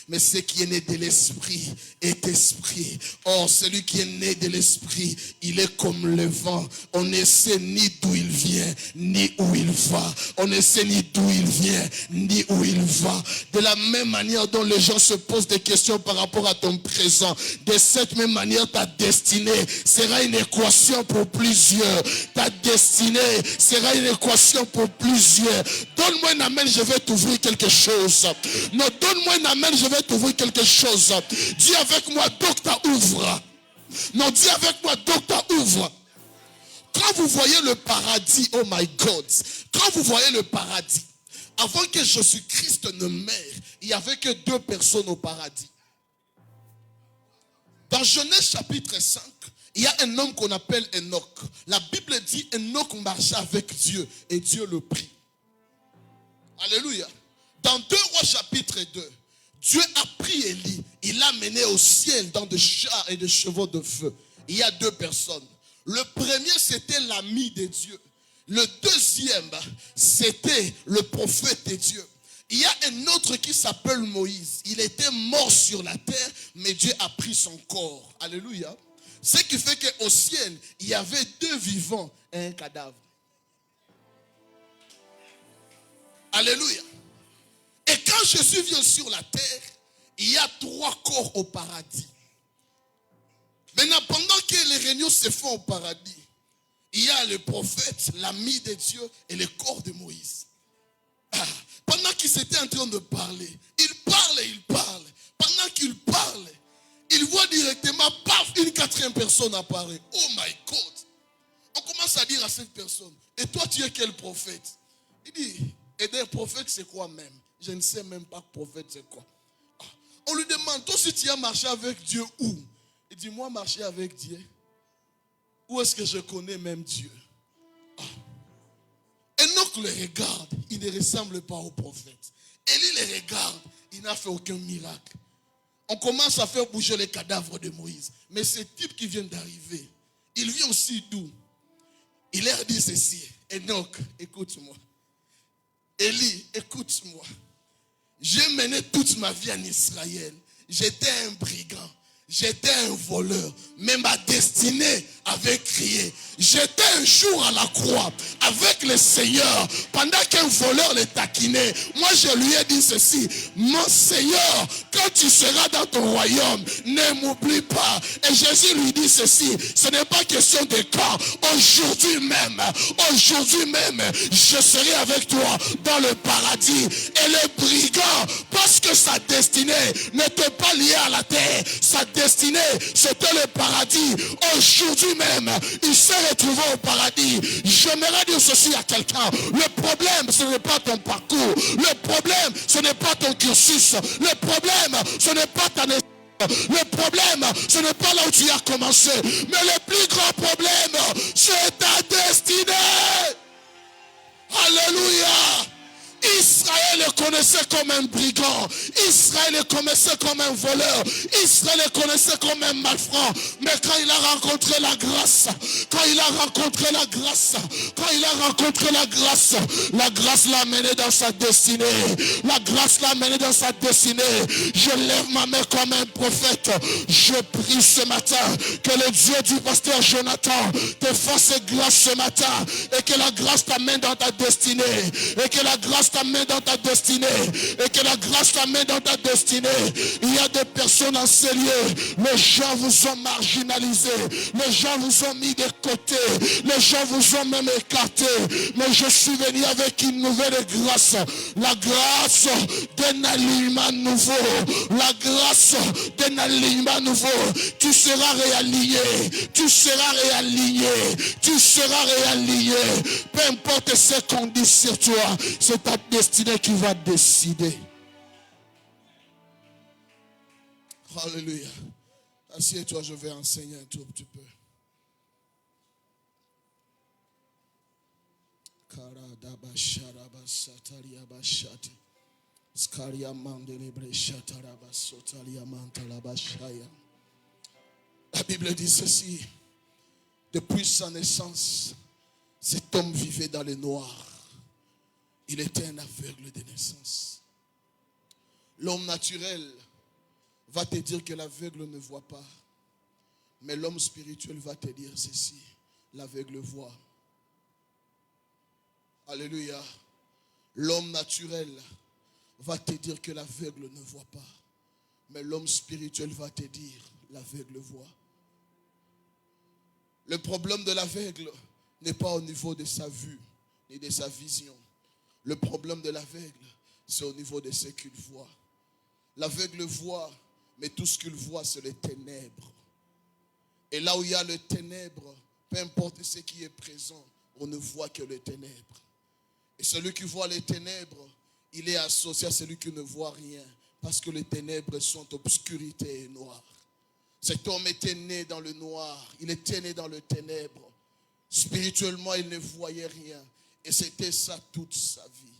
mais ce qui est né de l'esprit est esprit. Or, celui qui est né de l'esprit, il est comme le vent. On ne sait ni d'où il vient, ni où il va. On ne sait ni d'où il vient, ni où il va. De la même manière dont les gens se posent des questions par rapport à ton présent, de cette même manière, ta destinée sera une équation pour plusieurs. Ta destinée sera une équation pour plusieurs. Donne-moi un amen, je vais t'ouvrir quelque chose. Non, donne-moi un amen, je vais t'ouvrir quelque chose. Dis avec moi, docteur, ouvre. Non, dis avec moi, docteur, ouvre. Quand vous voyez le paradis, oh my God, quand vous voyez le paradis, avant que Jésus-Christ ne meure, il n'y avait que 2 personnes au paradis. Dans Genèse chapitre 5, Il y a un homme qu'on appelle Enoch. La Bible dit Enoch marcha avec Dieu et Dieu le prit. Alléluia. Dans 2 Rois chapitre 2, Dieu a pris Élie. Il l'a mené au ciel dans des chars et des chevaux de feu. Il y a 2 personnes. Le premier, c'était l'ami de Dieu. Le deuxième, c'était le prophète de Dieu. Il y a un autre qui s'appelle Moïse. Il était mort sur la terre, mais Dieu a pris son corps. Alléluia. Ce qui fait qu'au ciel, il y avait 2 vivants et un cadavre. Alléluia. Et quand Jésus vient sur la terre, il y a 3 corps au paradis. Maintenant, pendant que les réunions se font au paradis, il y a le prophète, l'ami de Dieu et le corps de Moïse. Pendant qu'ils étaient en train de parler, il parle et il parle. Pendant qu'il parle, il voit directement, paf, une 4e personne apparaît. Oh my God. On commence à dire à cette personne, et toi tu es quel prophète? Il dit, et des prophètes c'est quoi même? Je ne sais même pas prophète c'est quoi. On lui demande, toi si tu as marché avec Dieu où? Il dit, moi marcher avec Dieu. Où est-ce que je connais même Dieu? Enoch le regarde, il ne ressemble pas au prophète. Élie le regarde, il n'a fait aucun miracle. On commence à faire bouger les cadavres de Moïse. Mais ce type qui vient d'arriver, il vient aussi d'où? Il leur dit ceci, Enoch, écoute-moi. Élie, écoute-moi. J'ai mené toute ma vie en Israël. J'étais un brigand. J'étais un voleur, mais ma destinée avait crié. J'étais un jour à la croix avec le Seigneur. Pendant qu'un voleur le taquinait, moi je lui ai dit ceci, mon Seigneur, quand tu seras dans ton royaume, ne m'oublie pas. Et Jésus lui dit ceci, ce n'est pas question de quand, aujourd'hui même, je serai avec toi dans le paradis. Et le brigand, parce que sa destinée n'était pas liée à la terre, sa destinée, c'était le paradis. Aujourd'hui même, il s'est retrouvé au paradis. J'aimerais dire ceci à quelqu'un. Le problème, ce n'est pas ton parcours. Le problème, ce n'est pas ton cursus. Le problème, ce n'est pas ta naissance. Le problème, ce n'est pas là où tu as commencé. Mais le plus grand problème, c'est ta destinée. Alléluia. Israël le connaissait comme un brigand. Israël le connaissait comme un voleur. Israël le connaissait comme un malfrat. Mais quand il a rencontré la grâce, la grâce l'a mené dans sa destinée. La grâce l'a mené dans sa destinée. Je lève ma main comme un prophète. Je prie ce matin que le Dieu du pasteur Jonathan te fasse grâce ce matin. Et que la grâce t'amène dans ta destinée. Et que la grâce t'amène dans ta destinée. Et que la grâce t'amène dans ta destinée. Il y a des personnes en ces lieux. Les gens vous ont marginalisé. Les gens vous ont mis de côté. Les gens vous ont même écarté. Mais je suis venu avec une nouvelle grâce. La grâce d'un alignement nouveau. La grâce d'un alignement nouveau. Tu seras réaligné. Tu seras réaligné. Tu seras réaligné. Peu importe ce qu'on dit sur toi, c'est ta destinée qui va décider. Alléluia. Assieds-toi, je vais enseigner un tout petit peu. La Bible dit ceci. Depuis sa naissance, cet homme vivait dans le noir. Il était un aveugle de naissance. L'homme naturel va te dire que l'aveugle ne voit pas. Mais l'homme spirituel va te dire ceci. L'aveugle voit. Alléluia. L'homme naturel va te dire que l'aveugle ne voit pas. Mais l'homme spirituel va te dire l'aveugle voit. Le problème de l'aveugle n'est pas au niveau de sa vue ni de sa vision. Le problème de l'aveugle, c'est au niveau de ce qu'il voit. L'aveugle voit, mais tout ce qu'il voit, c'est les ténèbres. Et là où il y a les ténèbres, peu importe ce qui est présent, on ne voit que les ténèbres. Et celui qui voit les ténèbres, il est associé à celui qui ne voit rien. Parce que les ténèbres sont obscurité et noir. Cet homme était né dans le noir, il était né dans le ténèbre. Spirituellement, il ne voyait rien. Et c'était ça toute sa vie.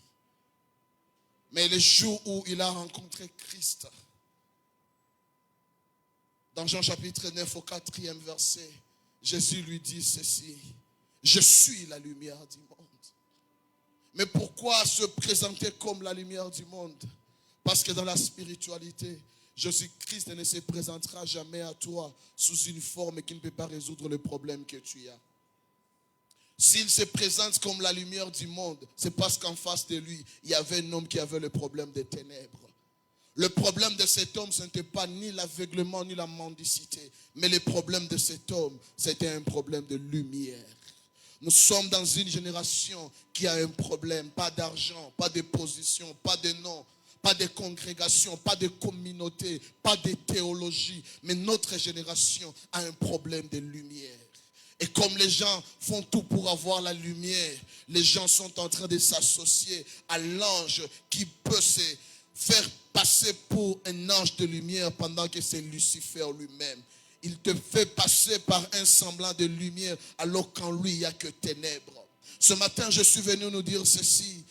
Mais le jour où il a rencontré Christ, dans Jean chapitre 9 au 4e verset, Jésus lui dit ceci: je suis la lumière du monde. Mais pourquoi se présenter comme la lumière du monde? Parce que dans la spiritualité, Jésus-Christ ne se présentera jamais à toi sous une forme qui ne peut pas résoudre le problème que tu as. S'il se présente comme la lumière du monde, c'est parce qu'en face de lui, il y avait un homme qui avait le problème des ténèbres. Le problème de cet homme, ce n'était pas ni l'aveuglement ni la mendicité, mais le problème de cet homme, c'était un problème de lumière. Nous sommes dans une génération qui a un problème, pas d'argent, pas de position, pas de nom, pas de congrégation, pas de communauté, pas de théologie, mais notre génération a un problème de lumière. Et comme les gens font tout pour avoir la lumière, les gens sont en train de s'associer à l'ange qui peut se faire passer pour un ange de lumière pendant que c'est Lucifer lui-même. Il te fait passer par un semblant de lumière alors qu'en lui il n'y a que ténèbres. Ce matin, je suis venu nous dire ceci: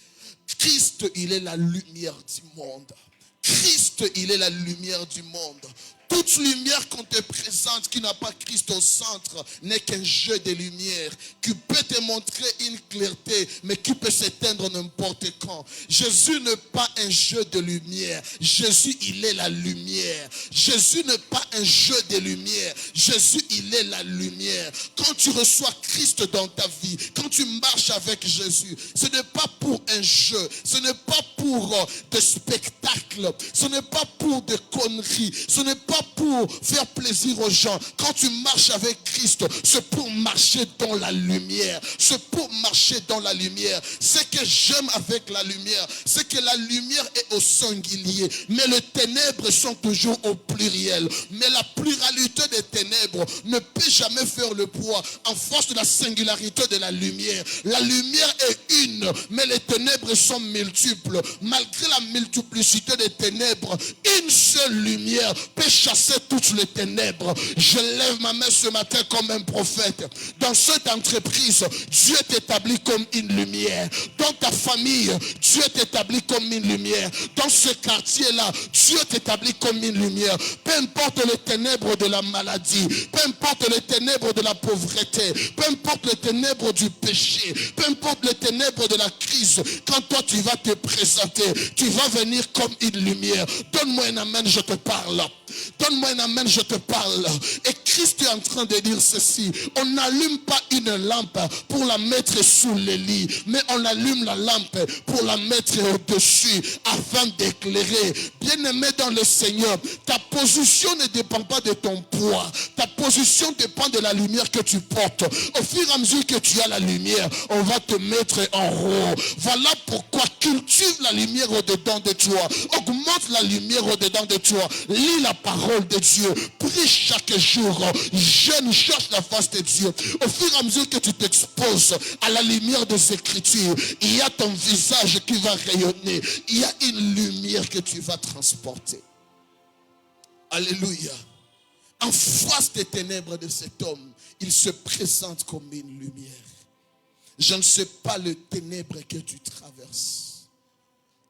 Christ, il est la lumière du monde. Christ, il est la lumière du monde. Toute lumière qu'on te présente qui n'a pas Christ au centre n'est qu'un jeu de lumière qui peut te montrer une clarté, mais qui peut s'éteindre n'importe quand. Jésus n'est pas un jeu de lumière. Jésus, il est la lumière. Jésus n'est pas un jeu de lumière. Jésus, il est la lumière. Quand tu reçois Christ dans ta vie, quand tu marches avec Jésus, ce n'est pas pour un jeu, ce n'est pas pour des spectacles, ce n'est pas pour des conneries, ce n'est pas pour faire plaisir aux gens. Quand tu marches avec Christ, c'est pour marcher dans la lumière. C'est pour marcher dans la lumière. Ce que j'aime avec la lumière, c'est que la lumière est au singulier, mais les ténèbres sont toujours au pluriel. Mais la pluralité des ténèbres ne peut jamais faire le poids en face de la singularité de la lumière. La lumière est une, mais les ténèbres sont multiples. Malgré la multiplicité des ténèbres, une seule lumière peut chasser toutes les ténèbres. Je lève ma main ce matin comme un prophète. Dans cette entreprise, Dieu t'établit comme une lumière. Dans ta famille, Dieu t'établit comme une lumière. Dans ce quartier-là, Dieu t'établit comme une lumière. Peu importe les ténèbres de la maladie, peu importe les ténèbres de la pauvreté, peu importe les ténèbres du péché, peu importe les ténèbres de la crise, quand toi tu vas te présenter, tu vas venir comme une lumière. Donne-moi un amen, je te parle. Donne-moi un amen, je te parle. Et Christ est en train de dire ceci: on n'allume pas une lampe pour la mettre sous le lit, mais on allume la lampe pour la mettre au-dessus afin d'éclairer. Bien-aimé dans le Seigneur, ta position ne dépend pas de ton poids. Ta position dépend de la lumière que tu portes. Au fur et à mesure que tu as la lumière, on va te mettre en haut. Voilà pourquoi cultive la lumière au-dedans de toi. Augmente la lumière au-dedans de toi. Lis la parole de Dieu. Prie chaque jour. Jeûne, cherche la face de Dieu. Au fur et à mesure que tu t'exposes à la lumière des Écritures, il y a ton visage qui va rayonner. Il y a une lumière que tu vas transporter. Alléluia. En face des ténèbres de cet homme, il se présente comme une lumière. Je ne sais pas le ténèbre que tu traverses.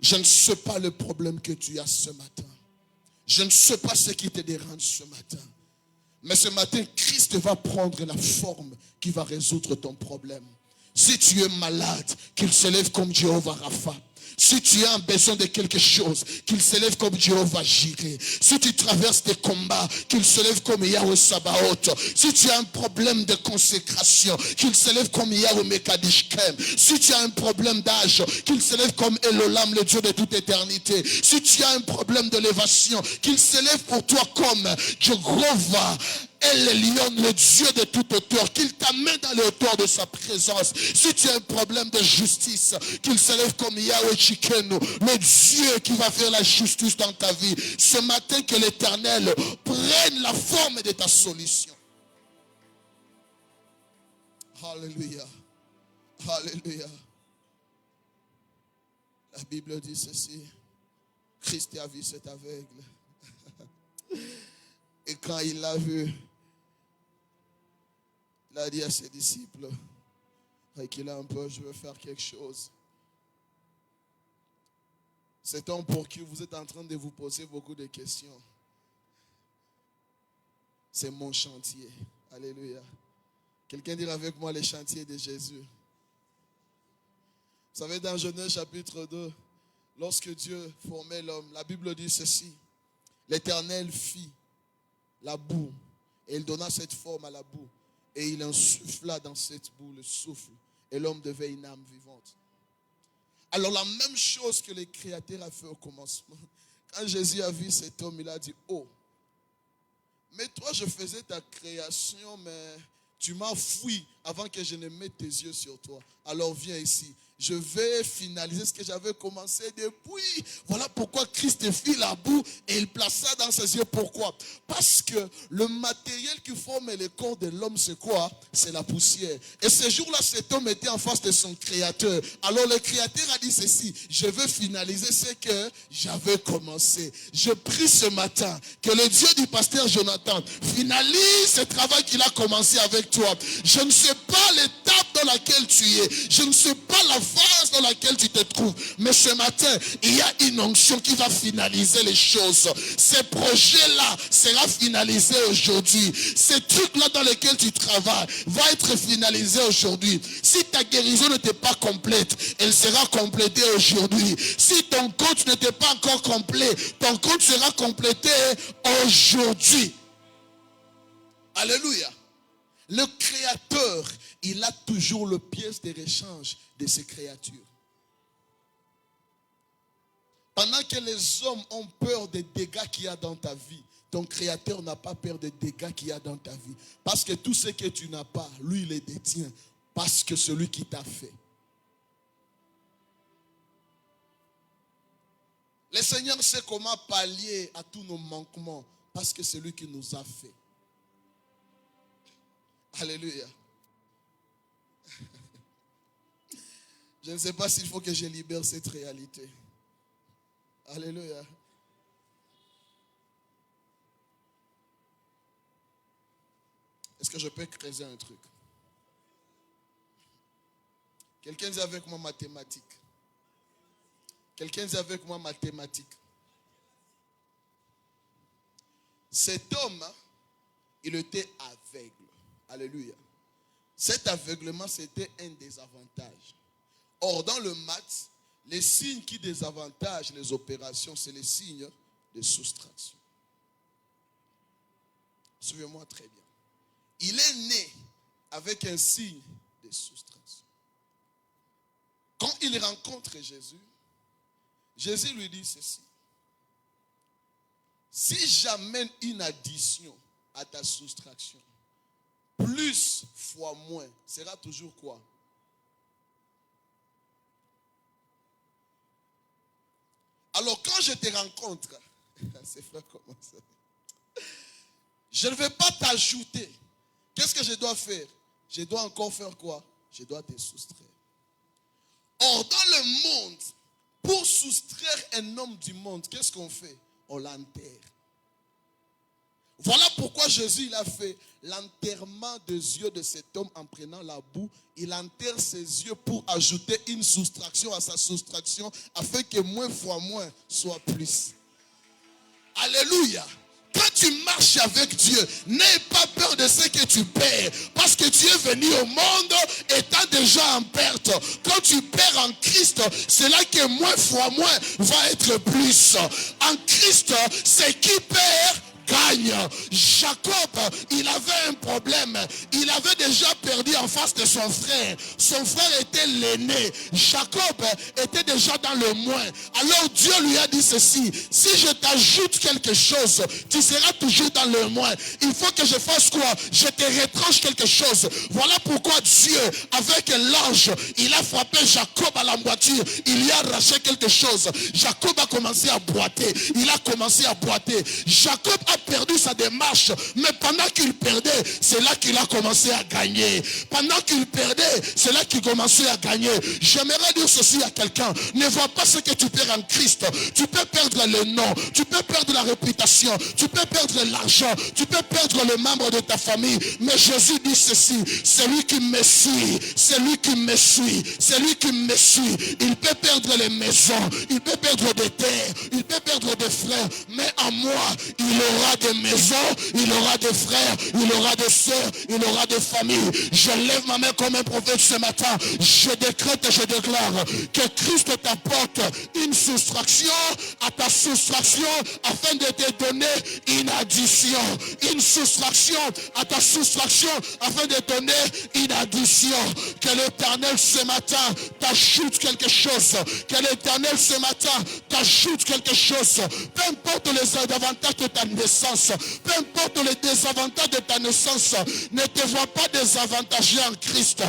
Je ne sais pas le problème que tu as ce matin. Je ne sais pas ce qui te dérange ce matin. Mais ce matin, Christ va prendre la forme qui va résoudre ton problème. Si tu es malade, qu'il s'élève comme Jéhovah Rapha. Si tu as besoin de quelque chose, qu'il s'élève comme Jéhovah Jireh. Si tu traverses des combats, qu'il s'élève comme Yahweh Sabaoth. Si tu as un problème de consécration, qu'il s'élève comme Yahweh Mekadishkem. Si tu as un problème d'âge, qu'il s'élève comme Elolam, le Dieu de toute éternité. Si tu as un problème d'élévation, qu'il s'élève pour toi comme Jéhovah El Elyon, le Dieu de toute hauteur, qu'il t'amène dans les hauteurs de sa présence. Si tu as un problème de justice, qu'il s'élève comme Yahweh Chikenu, le Dieu qui va faire la justice dans ta vie. Ce matin, que l'Éternel prenne la forme de ta solution. Alléluia. Alléluia. La Bible dit ceci: Christ a vu cet aveugle. Et quand il l'a vu, il a dit à ses disciples, qu'il a un peu, je veux faire quelque chose. Cet homme pour qui vous êtes en train de vous poser beaucoup de questions, c'est mon chantier. Alléluia. Quelqu'un dira avec moi les chantiers de Jésus. Vous savez, dans Genèse chapitre 2, lorsque Dieu formait l'homme, la Bible dit ceci. L'Éternel fit la boue et il donna cette forme à la boue. Et il insuffla dans cette boue le souffle. Et l'homme devait une âme vivante. Alors la même chose que le Créateur a fait au commencement. Quand Jésus a vu cet homme, il a dit, oh, mais toi je faisais ta création, mais tu m'as fui avant que je ne mette tes yeux sur toi. Alors viens ici. Je vais finaliser ce que j'avais commencé depuis. Voilà pourquoi Christ fit la boue et il plaça dans ses yeux. Pourquoi? Parce que le matériel qui forme le corps de l'homme, c'est quoi? C'est la poussière. Et ce jour-là, cet homme était en face de son Créateur. Alors le Créateur a dit ceci, je veux finaliser ce que j'avais commencé. Je prie ce matin que le Dieu du pasteur Jonathan finalise ce travail qu'il a commencé avec toi. Je ne sais pas l'étape dans laquelle tu es. Je ne sais pas la phase dans laquelle tu te trouves. Mais ce matin, il y a une onction qui va finaliser les choses. Ces projets-là seront finalisés aujourd'hui. Ces trucs-là dans lesquels tu travailles vont être finalisés aujourd'hui. Si ta guérison n'était pas complète, elle sera complétée aujourd'hui. Si ton compte n'était pas encore complet, ton compte sera complété aujourd'hui. Alléluia. Le Créateur, il a toujours le pièce de rechange de ses créatures. Pendant que les hommes ont peur des dégâts qu'il y a dans ta vie, ton Créateur n'a pas peur des dégâts qu'il y a dans ta vie. Parce que tout ce que tu n'as pas, lui, il les détient. Parce que celui qui t'a fait. Le Seigneur sait comment pallier à tous nos manquements. Parce que c'est lui qui nous a fait. Alléluia. Je ne sais pas s'il faut que je libère cette réalité. Alléluia. Est-ce que je peux creuser un truc? Quelqu'un dit avec moi mathématiques. Quelqu'un dit avec moi mathématiques. Cet homme, il était aveugle. Alléluia. Cet aveuglement, c'était un désavantage. Or, dans le maths, les signes qui désavantagent les opérations, c'est les signes de soustraction. Suivez-moi très bien. Il est né avec un signe de soustraction. Quand il rencontre Jésus, Jésus lui dit ceci. Si j'amène une addition à ta soustraction, plus fois moins, sera toujours quoi? Alors quand je te rencontre, c'est frère comment ça? Je ne vais pas t'ajouter. Qu'est-ce que je dois faire? Je dois encore faire quoi? Je dois te soustraire. Or dans le monde, pour soustraire un homme du monde, qu'est-ce qu'on fait? On l'enterre. Voilà pourquoi Jésus il a fait l'enterrement des yeux de cet homme en prenant la boue. Il enterre ses yeux pour ajouter une soustraction à sa soustraction afin que moins fois moins soit plus. Alléluia. Quand tu marches avec Dieu, n'aie pas peur de ce que tu perds. Parce que tu es venu au monde étant déjà en perte. Quand tu perds en Christ, c'est là que moins fois moins va être plus. En Christ, c'est qui perd gagne. Jacob, il avait un problème. Il avait déjà perdu en face de son frère. Son frère était l'aîné. Jacob était déjà dans le moins. Alors Dieu lui a dit ceci. Si je t'ajoute quelque chose, tu seras toujours dans le moins. Il faut que je fasse quoi? Je te retranche quelque chose. Voilà pourquoi Dieu, avec l'ange, il a frappé Jacob à la moitié. Il lui a arraché quelque chose. Jacob a commencé à boiter. Il a commencé à boiter. Jacob a perdu sa démarche. Mais pendant qu'il perdait, c'est là qu'il a commencé à gagner. Pendant qu'il perdait, c'est là qu'il commençait à gagner. J'aimerais dire ceci à quelqu'un. Ne vois pas ce que tu perds en Christ. Tu peux perdre le nom, tu peux perdre la réputation, tu peux perdre l'argent, tu peux perdre le membre de ta famille. Mais Jésus dit ceci, celui qui me suit, celui qui me suit, celui qui me suit, il peut perdre les maisons, il peut perdre des terres, il peut perdre des frères, mais en moi, il aura des maisons, il aura des frères, il aura des sœurs, il aura des familles. Je lève ma main comme un prophète ce matin. Je décrète et je déclare que Christ t'apporte une soustraction à ta soustraction afin de te donner une addition. Une soustraction à ta soustraction afin de te donner une addition. Que l'Éternel ce matin t'ajoute quelque chose. Que l'Éternel ce matin t'ajoute quelque chose. Peu importe les avantages de ta naissance, peu importe les désavantages de ta naissance, ne te vois pas désavantagé en Christ.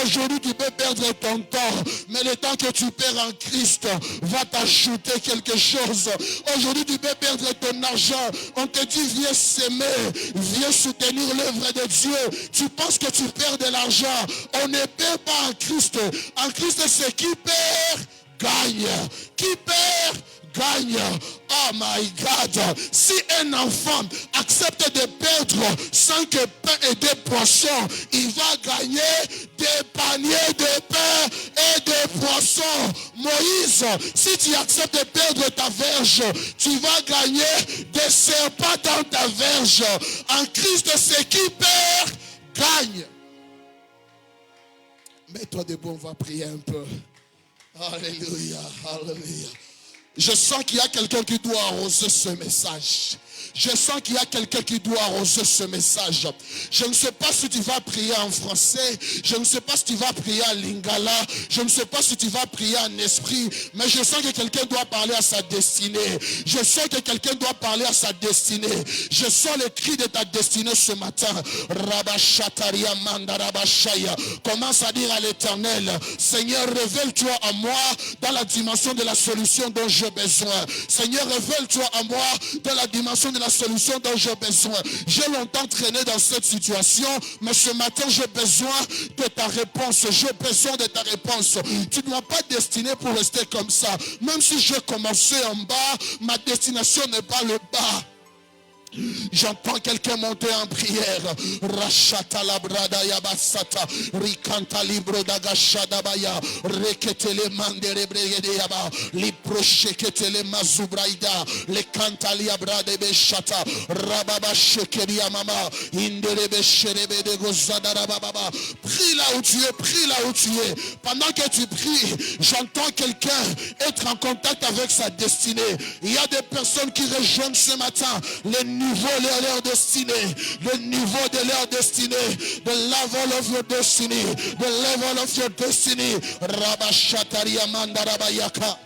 Aujourd'hui tu peux perdre ton temps, mais le temps que tu perds en Christ va t'ajouter quelque chose. Aujourd'hui tu peux perdre ton argent, on te dit viens s'aimer, viens soutenir l'œuvre de Dieu. Tu penses que tu perds de l'argent, on ne perd pas en Christ. En Christ c'est qui perd, gagne. Qui perd, gagne. Oh my God. Si un enfant accepte de perdre 5 pains et 2 poissons, il va gagner des paniers de pain et de poissons. Moïse, si tu acceptes de perdre ta verge, tu vas gagner des serpents dans ta verge. En Christ, c'est qui perd, gagne. Mets-toi debout, on va prier un peu. Alléluia, alléluia. Je sens qu'il y a quelqu'un qui doit arroser ce message. Je sens qu'il y a quelqu'un qui doit arroser ce message. Je ne sais pas si tu vas prier en français. Je ne sais pas si tu vas prier en lingala. Je ne sais pas si tu vas prier en esprit. Mais je sens que quelqu'un doit parler à sa destinée. Je sens que quelqu'un doit parler à sa destinée. Je sens le cri de ta destinée ce matin. Rabashataria mandarabashaya. Commence à dire à l'Éternel, Seigneur, révèle-toi à moi dans la dimension de la solution dont j'ai besoin. Seigneur, révèle-toi à moi dans la dimension de la solution dont j'ai besoin. J'ai longtemps traîné dans cette situation, mais ce matin j'ai besoin de ta réponse. J'ai besoin de ta réponse. Tu ne m'as pas destiné pour rester comme ça. Même si j'ai commencé en bas, ma destination n'est pas le bas. J'entends quelqu'un monter en prière. Rachata la brada yabasata. Rikanta libro d'agashada baya. Reketele mandere brede yaba. Li procheketele mazubraida. Le kantali abrade beshata. Rababa shekeria mama. Indere besherebe de gozada rababa. Prie là où tu es, prie là où tu es. Pendant que tu pries, j'entends quelqu'un être en contact avec sa destinée. Il y a des personnes qui rejoignent ce matin les niveau de leur destinée, le niveau de leur destinée, the level of your destiny, the level of your destiny. Rabashataria mandarabayaka.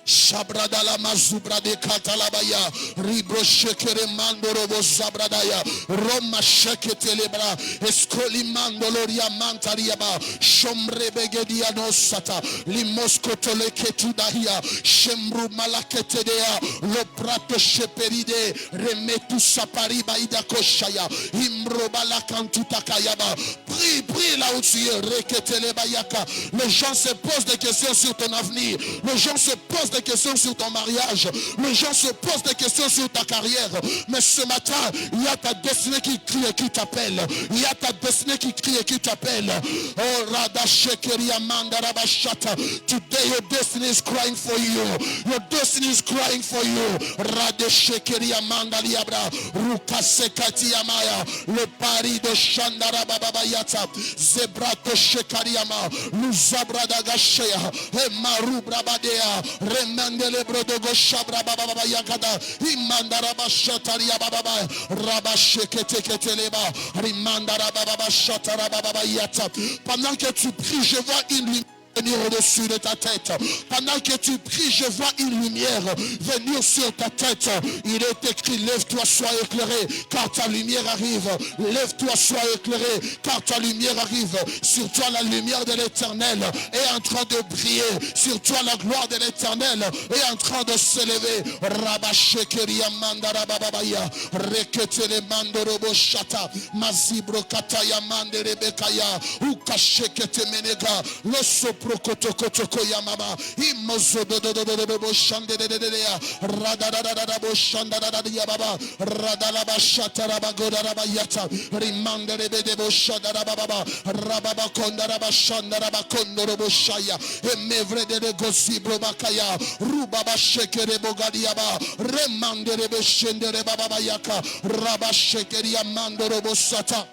Shabradala mazubra de katalabaya ribro shekere mandoro bo zabradaya roma shekete lebra escoli mandoloria mantariaba shomre begedia no sata limosko tole ketudahia shemru malakete dea lo prato sheperide remetu sapariba ida koshaya imroba la kantuta kayaba. Prie là où tu es, rekete lebayaka. Les gens se posent des questions sur ton avenir, les gens se posent des questions sur ton mariage, les gens se posent des questions sur ta carrière, mais ce matin il y a ta destinée qui crie et qui t'appelle. Il y a ta destinée qui crie et qui t'appelle. Oh Rada Shekeria Mandarabashata. Today your destiny is crying for you. Your destiny is crying for you. Rada Shekeria Mandaliabra Ruka Sekati Amaya le pari de Shandara Babayata Zebrato Shekariama Luzabra Dagashea Emaru Brabadea Remandele Brodogo Shabra Baba Yakada Imandara Bashataria Baba Rabasheketeketeleba Rimandara Baba Shatara Baba Yata. Pendant que tu pries, je vois une lumière venir au-dessus de ta tête. Pendant que tu pries, je vois une lumière venir sur ta tête. Il est écrit, lève-toi, sois éclairé, car ta lumière arrive. Lève-toi, sois éclairé, car ta lumière arrive. Sur toi, la lumière de l'Éternel est en train de briller. Sur toi, la gloire de l'Éternel est en train de s'élever. Rabashekeria mandara bababaya, reketele mandorobo shata, mazibro kataya mandere bekaya, ukashekete menega, loso prokotokotoko yamama, imozo dododododobo shandedededea, radadadadabo shandadadadia baba, radalaba shatarabagoda rabayata, rimandere bedebo shadarababa, rababa kondaraba shandaraba kondorobo shaya, emevre de gozibro bakaya, rubaba shekere bogadiaba, remandere beshendere baba bayaka, rabashekeria mandorobo sata.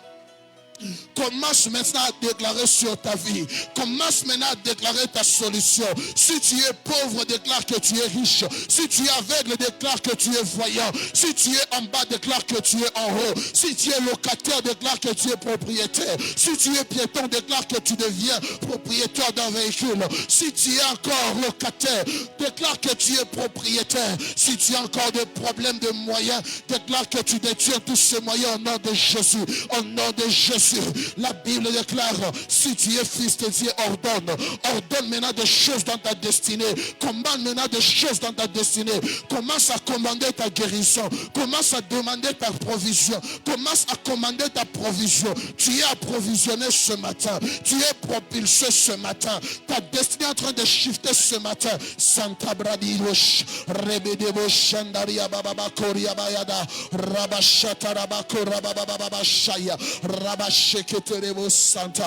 Commence maintenant à déclarer sur ta vie. Commence maintenant à déclarer ta solution. Si tu es pauvre, déclare que tu es riche. Si tu es aveugle, déclare que tu es voyant. Si tu es en bas, déclare que tu es en haut. Si tu es locataire, déclare que tu es propriétaire. Si tu es piéton, déclare que tu deviens propriétaire d'un véhicule. Si tu es encore locataire, déclare que tu es propriétaire. Si tu as encore des problèmes de moyens, déclare que tu détiens tous ces moyens au nom de Jésus. Au nom de Jésus. La Bible déclare, si tu es fils de Dieu, ordonne maintenant des choses dans ta destinée. Commande maintenant des choses dans ta destinée. Commence à commander ta guérison. Commence à demander ta provision. Commence à commander ta provision. Tu es approvisionné ce matin. Tu es propulsé ce matin. Ta destinée est en train de shifter ce matin. Santa Bradirosh, Rebedebo Shandaria Baba Koria Bayada, Rabashata Rabako Rababa Shaya, Rabasheketerebo Santa.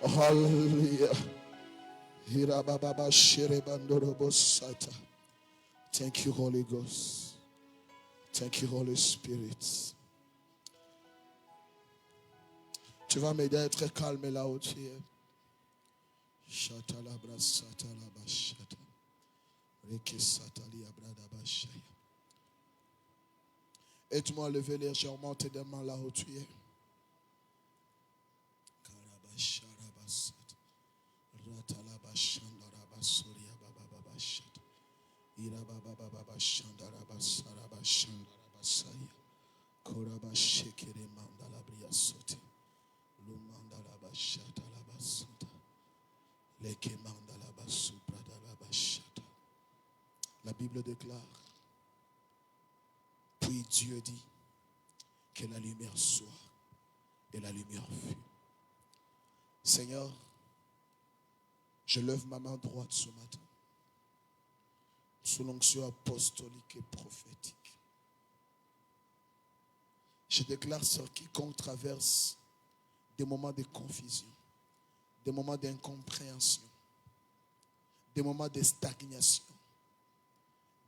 Hallelujah. Hirababa Sherebandorobo Sata. Thank you, Holy Ghost. Thank you, Holy Spirit. Tu vas m'aider à être calme là où tu es. Shatalabra Satalaba Shata. Reke Satali Abradaba Shaya. Aide-moi à lever légèrement tes deux mains là où tu es. Karabasharaba Sata. Ratalaba Shandaraba Soria Baba Shata. Irababa Baba Shandaraba Saraba Shandaraba Saya. Koraba Shekere Mandalabria Sote. Lumandalaba Shatalaba Santa. Leke Mandalaba Supradalaba Shata. La Bible déclare, puis Dieu dit que la lumière soit, et la lumière fut. Seigneur, je lève ma main droite ce matin, sous l'onction apostolique et prophétique. Je déclare sur quiconque traverse des moments de confusion, des moments d'incompréhension, des moments de stagnation,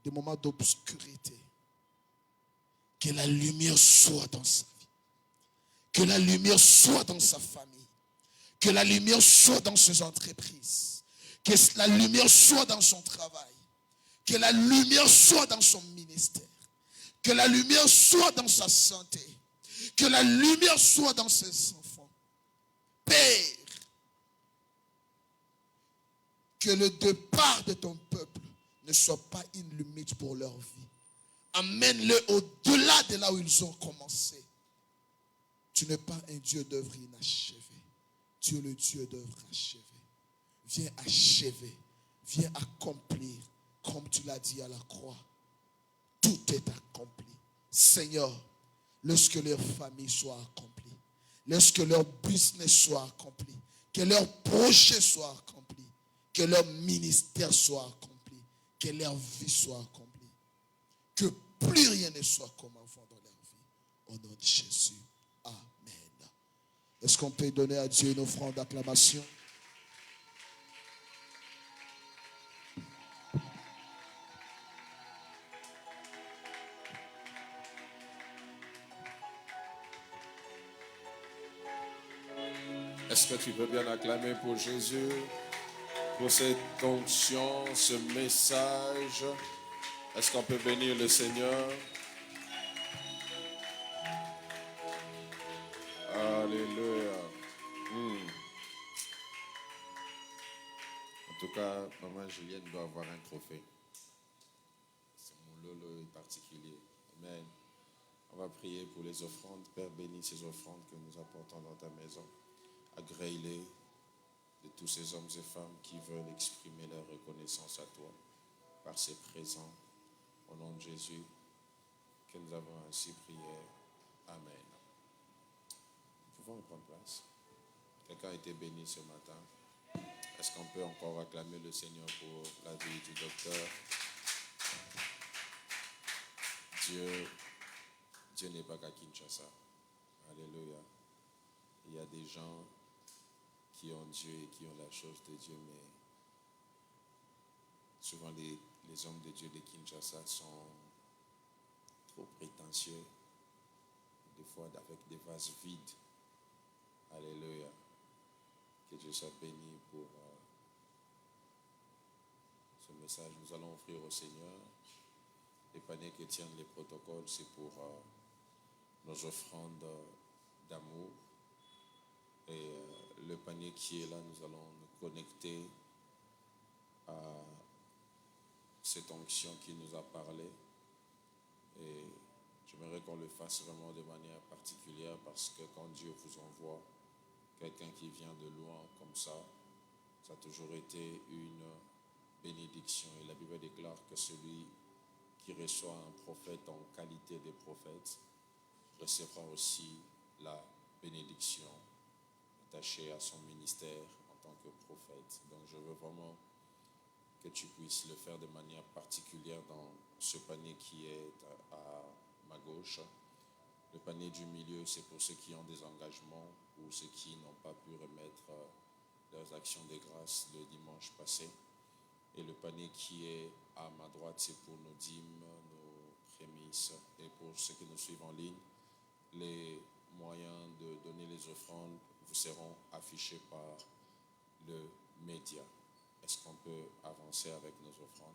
des moments d'obscurité, que la lumière soit dans sa vie, que la lumière soit dans sa famille, que la lumière soit dans ses entreprises, que la lumière soit dans son travail, que la lumière soit dans son ministère, que la lumière soit dans sa santé, que la lumière soit dans ses enfants. Père, que le départ de ton peuple ne soit pas une limite pour leur vie. Amène-le au-delà de là où ils ont commencé. Tu n'es pas un Dieu d'œuvre inachevée. Tu es le Dieu d'œuvre achevée. Viens achever, viens accomplir, comme tu l'as dit à la croix. Tout est accompli. Seigneur, lorsque leur famille soit accomplie, lorsque leur business soit accompli, que leur projet soit accompli, que leur ministère soit accompli, que leur vie soit accomplie, que plus rien ne soit comme avant dans leur vie. Au nom de Jésus. Amen. Est-ce qu'on peut donner à Dieu une offrande d'acclamation?
Est-ce que tu veux bien acclamer pour Jésus, pour cette onction, ce message? Est-ce qu'on peut bénir le Seigneur? Alléluia. En tout cas, maman Julienne doit avoir un trophée. C'est mon lolo particulier. Amen. On va prier pour les offrandes. Père, bénis ces offrandes que nous apportons dans ta maison. Agrée-les de tous ces hommes et femmes qui veulent exprimer leur reconnaissance à toi par ces présents. Au nom de Jésus, que nous avons ainsi prié. Amen. Nous pouvons prendre place. Quelqu'un a été béni ce matin. Est-ce qu'on peut encore acclamer le Seigneur pour la vie du docteur? Dieu n'est pas qu'à Kinshasa. Alléluia. Il y a des gens qui ont Dieu et qui ont la chose de Dieu, mais souvent les hommes de Dieu de Kinshasa sont trop prétentieux, des fois avec des vases vides. Alléluia. Que Dieu soit béni pour ce message. Nous allons offrir au Seigneur les paniers que tiennent les protocoles, c'est pour nos offrandes d'amour. Et le panier qui est là, nous allons nous connecter à cette onction qui nous a parlé. Et j'aimerais qu'on le fasse vraiment de manière particulière parce que quand Dieu vous envoie quelqu'un qui vient de loin comme ça a toujours été une bénédiction. Et la Bible déclare que celui qui reçoit un prophète en qualité de prophète recevra aussi la bénédiction attachée à son ministère en tant que prophète. Donc je veux vraiment que tu puisses le faire de manière particulière dans ce panier qui est à ma gauche. Le panier du milieu, c'est pour ceux qui ont des engagements ou ceux qui n'ont pas pu remettre leurs actions de grâce le dimanche passé. Et le panier qui est à ma droite, c'est pour nos dîmes, nos prémices. Et pour ceux qui nous suivent en ligne, les moyens de donner les offrandes vous seront affichés par le média. Est-ce qu'on peut avancer avec nos offrandes?